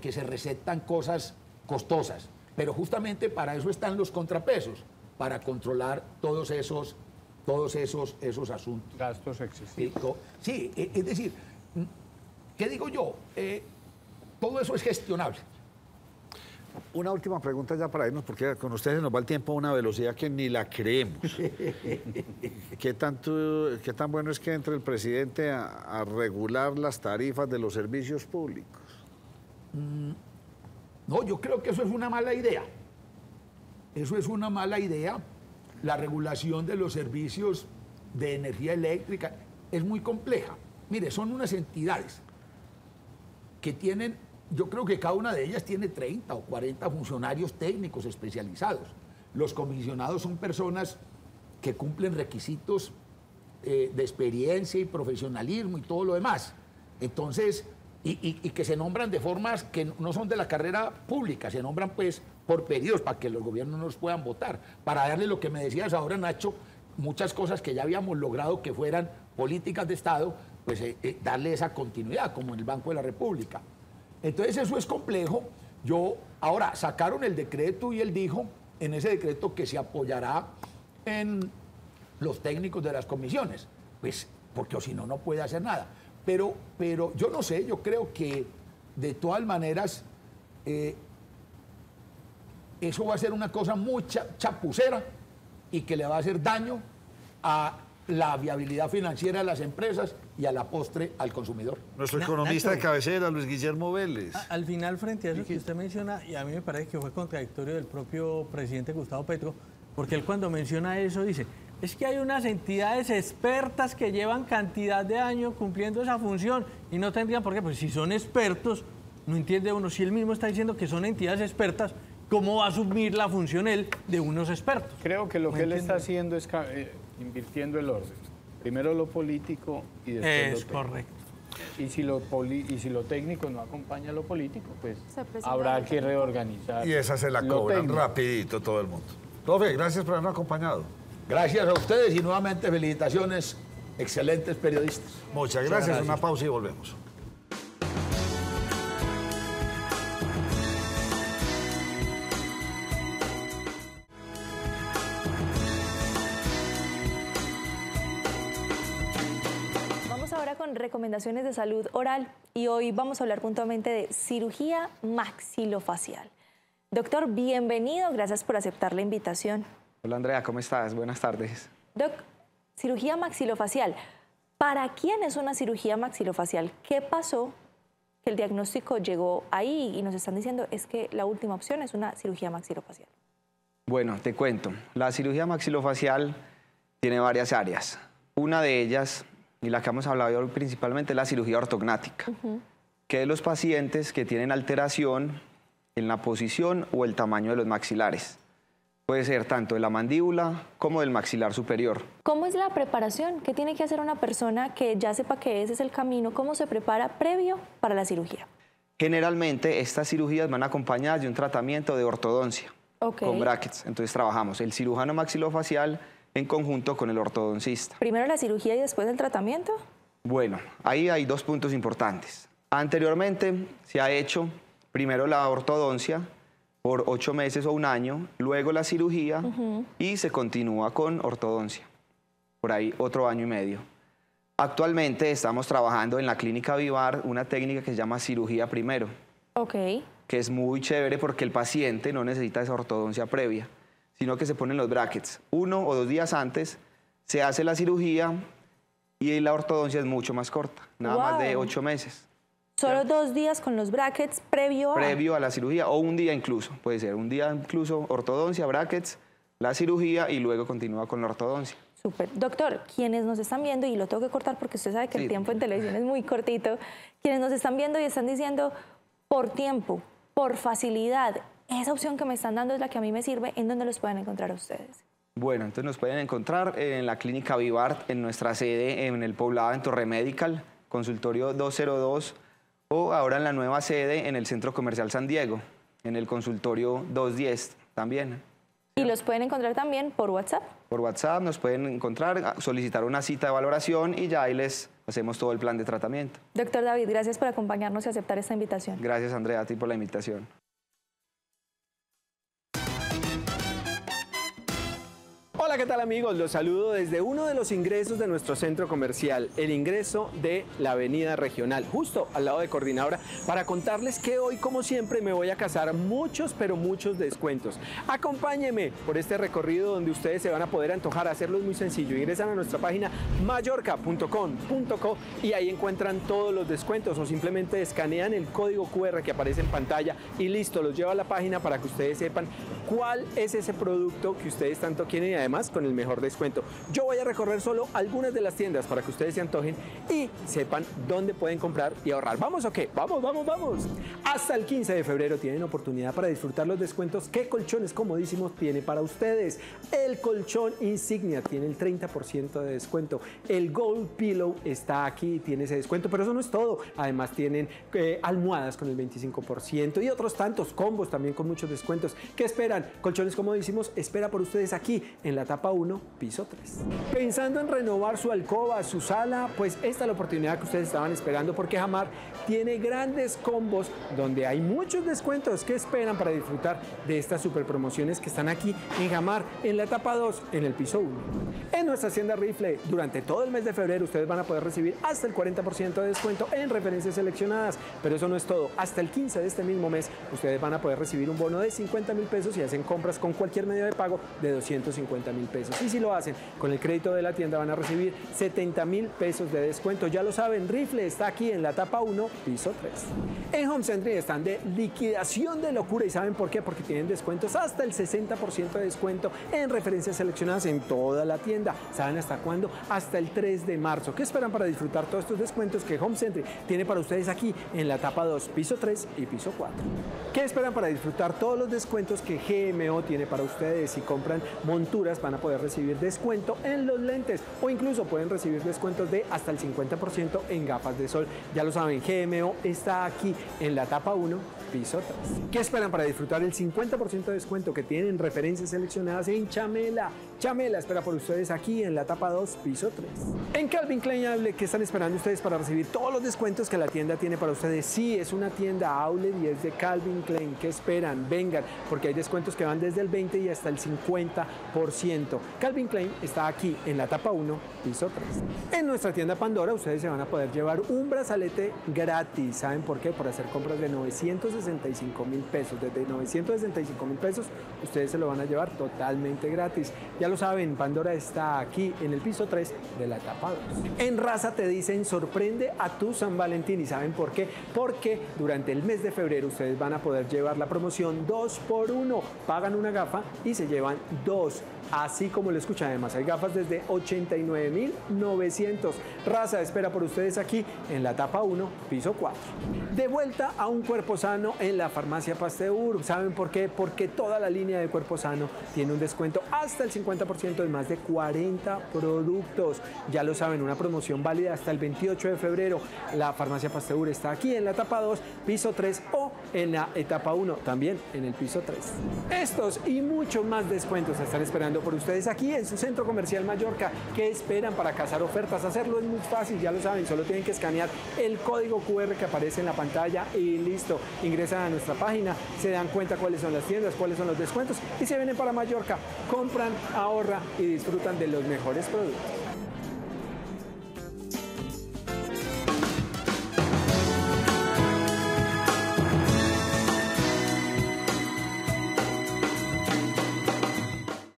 S9: que se recetan cosas costosas, pero justamente para eso están los contrapesos, para controlar todos esos asuntos.
S2: Gastos excesivos.
S9: Sí, es decir, ¿qué digo yo? Todo eso es gestionable.
S1: Una última pregunta ya para irnos, porque con ustedes nos va el tiempo a una velocidad que ni la creemos. ¿Qué tan bueno es que entre el presidente a regular las tarifas de los servicios públicos?
S9: No, yo creo que eso es una mala idea. La regulación de los servicios de energía eléctrica es muy compleja. Mire, son unas entidades que tienen, yo creo que cada una de ellas tiene 30 o 40 funcionarios técnicos especializados. Los comisionados son personas que cumplen requisitos de experiencia y profesionalismo y todo lo demás. Entonces, y que se nombran de formas que no son de la carrera pública, se nombran pues por periodos para que los gobiernos no los puedan votar, para darle lo que me decías ahora, Nacho, muchas cosas que ya habíamos logrado que fueran políticas de Estado, pues darle esa continuidad, como en el Banco de la República. Entonces eso es complejo. Ahora, sacaron el decreto y él dijo en ese decreto que se apoyará en los técnicos de las comisiones, pues porque o si no, no puede hacer nada. Pero yo no sé, yo creo que de todas maneras eso va a ser una cosa muy chapucera y que le va a hacer daño a la viabilidad financiera de las empresas y a la postre al consumidor.
S1: Nuestro economista de cabecera, Luis Guillermo Vélez.
S3: Al final, frente a eso que usted menciona, y a mí me parece que fue contradictorio del propio presidente Gustavo Petro, porque él cuando menciona eso dice, es que hay unas entidades expertas que llevan cantidad de años cumpliendo esa función y no tendrían por qué, pues si son expertos, no entiende uno, si él mismo está diciendo que son entidades expertas, ¿cómo va a asumir la función él de unos expertos?
S2: Creo que lo que él está haciendo es invirtiendo el orden. Primero lo político y después lo técnico. Es correcto. Y si lo técnico no acompaña a lo político, pues habrá que reorganizar.
S1: Y esa se la cobran rapidito todo el mundo. Profe, gracias por habernos acompañado.
S9: Gracias a ustedes y nuevamente felicitaciones, excelentes periodistas.
S1: Muchas gracias. Una pausa y volvemos.
S4: Con recomendaciones de salud oral y hoy vamos a hablar puntualmente de cirugía maxilofacial. Doctor, bienvenido, gracias por aceptar la invitación.
S10: Hola Andrea, ¿cómo estás? Buenas tardes.
S4: Doc, cirugía maxilofacial. ¿Para quién es una cirugía maxilofacial? ¿Qué pasó que el diagnóstico llegó ahí y nos están diciendo es que la última opción es una cirugía maxilofacial?
S10: Bueno, te cuento. La cirugía maxilofacial tiene varias áreas. Una de ellas, y la que hemos hablado hoy principalmente, es la cirugía ortognática, que es los pacientes que tienen alteración en la posición o el tamaño de los maxilares. Puede ser tanto de la mandíbula como del maxilar superior.
S4: ¿Cómo es la preparación? ¿Qué tiene que hacer una persona que ya sepa que ese es el camino? ¿Cómo se prepara previo para la cirugía?
S10: Generalmente estas cirugías van acompañadas de un tratamiento de ortodoncia con brackets. Entonces trabajamos el cirujano maxilofacial en conjunto con el ortodoncista.
S4: ¿Primero la cirugía y después el tratamiento?
S10: Bueno, ahí hay dos puntos importantes. Anteriormente se ha hecho primero la ortodoncia, por 8 meses o un año, luego la cirugía y se continúa con ortodoncia, por ahí otro año y medio. Actualmente estamos trabajando en la Clínica Vivar una técnica que se llama cirugía primero, que es muy chévere porque el paciente no necesita esa ortodoncia previa, sino que se ponen los brackets. 1 o 2 días antes se hace la cirugía y la ortodoncia es mucho más corta, nada más de 8 meses.
S4: Solo 2 días con los brackets previo
S10: a la cirugía, o un día incluso, puede ser un día incluso ortodoncia, brackets, la cirugía y luego continúa con la ortodoncia.
S4: Súper. Doctor, quienes nos están viendo, y lo tengo que cortar porque usted sabe que el tiempo en televisión es muy cortito, quienes nos están viendo y están diciendo, por tiempo, por facilidad, esa opción que me están dando es la que a mí me sirve, ¿en dónde los pueden encontrar a ustedes?
S10: Bueno, entonces nos pueden encontrar en la Clínica Vivart, en nuestra sede en el Poblado, en Torre Medical, consultorio 202, o ahora en la nueva sede en el Centro Comercial San Diego, en el consultorio 210 también.
S4: ¿Y los pueden encontrar también por WhatsApp?
S10: Por WhatsApp nos pueden encontrar, solicitar una cita de valoración y ya ahí les hacemos todo el plan de tratamiento.
S4: Doctor David, gracias por acompañarnos y aceptar esta invitación.
S10: Gracias, Andrea, a ti por la invitación.
S11: Hola, ¿qué tal amigos? Los saludo desde uno de los ingresos de nuestro centro comercial, el ingreso de la Avenida Regional, justo al lado de Coordinadora, para contarles que hoy, como siempre, me voy a cazar muchos, pero muchos descuentos. Acompáñenme por este recorrido donde ustedes se van a poder antojar. Hacerlo es muy sencillo. Ingresan a nuestra página mallorca.com.co y ahí encuentran todos los descuentos, o simplemente escanean el código QR que aparece en pantalla y listo, los lleva a la página para que ustedes sepan cuál es ese producto que ustedes tanto quieren y además con el mejor descuento. Yo voy a recorrer solo algunas de las tiendas para que ustedes se antojen y sepan dónde pueden comprar y ahorrar. ¿Vamos o qué? ¡Vamos, vamos, vamos! Hasta el 15 de febrero tienen oportunidad para disfrutar los descuentos que Colchones Comodísimos tiene para ustedes. El colchón Insignia tiene el 30% de descuento. El Gold Pillow está aquí y tiene ese descuento, pero eso no es todo. Además tienen almohadas con el 25% y otros tantos combos también con muchos descuentos. ¿Qué esperan? Colchones Comodísimos espera por ustedes aquí en la etapa 1, piso 3. Pensando en renovar su alcoba, su sala, pues esta es la oportunidad que ustedes estaban esperando porque Jamar tiene grandes combos donde hay muchos descuentos. Que esperan para disfrutar de estas super promociones que están aquí en Jamar, en la etapa 2, en el piso 1? En nuestra tienda Rifle, durante todo el mes de febrero ustedes van a poder recibir hasta el 40% de descuento en referencias seleccionadas, pero eso no es todo. Hasta el 15 de este mismo mes ustedes van a poder recibir un bono de 50.000 pesos si hacen compras con cualquier medio de pago de 250.000 pesos. Y si lo hacen con el crédito de la tienda van a recibir 70.000 pesos de descuento. Ya lo saben, Rifle está aquí en la etapa 1, piso 3. En Home Century están de liquidación de locura. ¿Y saben por qué? Porque tienen descuentos hasta el 60% de descuento en referencias seleccionadas en toda la tienda. ¿Saben hasta cuándo? Hasta el 3 de marzo. ¿Qué esperan para disfrutar todos estos descuentos que Home Century tiene para ustedes aquí en la etapa 2, piso 3 y piso 4? ¿Qué esperan para disfrutar todos los descuentos que GMO tiene para ustedes? Si compran monturas van a poder recibir descuento en los lentes o incluso pueden recibir descuentos de hasta el 50% en gafas de sol. Ya lo saben, GMO está aquí en la etapa 1, piso 3. ¿Qué esperan para disfrutar el 50% de descuento que tienen referencias seleccionadas en Chamela? Chamela espera por ustedes aquí en la etapa 2, piso 3. En Calvin Klein Outlet, ¿qué están esperando ustedes para recibir todos los descuentos que la tienda tiene para ustedes? Sí, es una tienda outlet y es de Calvin Klein. ¿Qué esperan? Vengan, porque hay descuentos que van desde el 20 y hasta el 50%. Calvin Klein está aquí en la etapa 1, piso 3. En nuestra tienda Pandora ustedes se van a poder llevar un brazalete gratis. ¿Saben por qué? Por hacer compras de 965.000 pesos. Desde 965.000 pesos ustedes se lo van a llevar totalmente gratis. Ya lo saben, Pandora está aquí en el piso 3 de la etapa 2. En Raza te dicen sorprende a tu San Valentín. ¿Y saben por qué? Porque durante el mes de febrero ustedes van a poder llevar la promoción 2x1. Pagan una gafa y se llevan 2. Así como lo escuchan, además hay gafas desde 89.900. Raza espera por ustedes aquí en la etapa 1, piso 4. De vuelta a un cuerpo sano en la farmacia Pasteur. ¿Saben por qué? Porque toda la línea de cuerpo sano tiene un descuento hasta el 50% en más de 40 productos. Ya lo saben, una promoción válida hasta el 28 de febrero. La farmacia Pasteur está aquí en la etapa 2, piso 3 o en la etapa 1, también en el piso 3. Estos y muchos más descuentos están esperando esperando por ustedes aquí en su Centro Comercial Mallorca. ¿Qué esperan para cazar ofertas? Hacerlo es muy fácil, ya lo saben, solo tienen que escanear el código QR que aparece en la pantalla y listo. Ingresan a nuestra página, se dan cuenta cuáles son las tiendas, cuáles son los descuentos y se vienen para Mallorca, compran, ahorran y disfrutan de los mejores productos.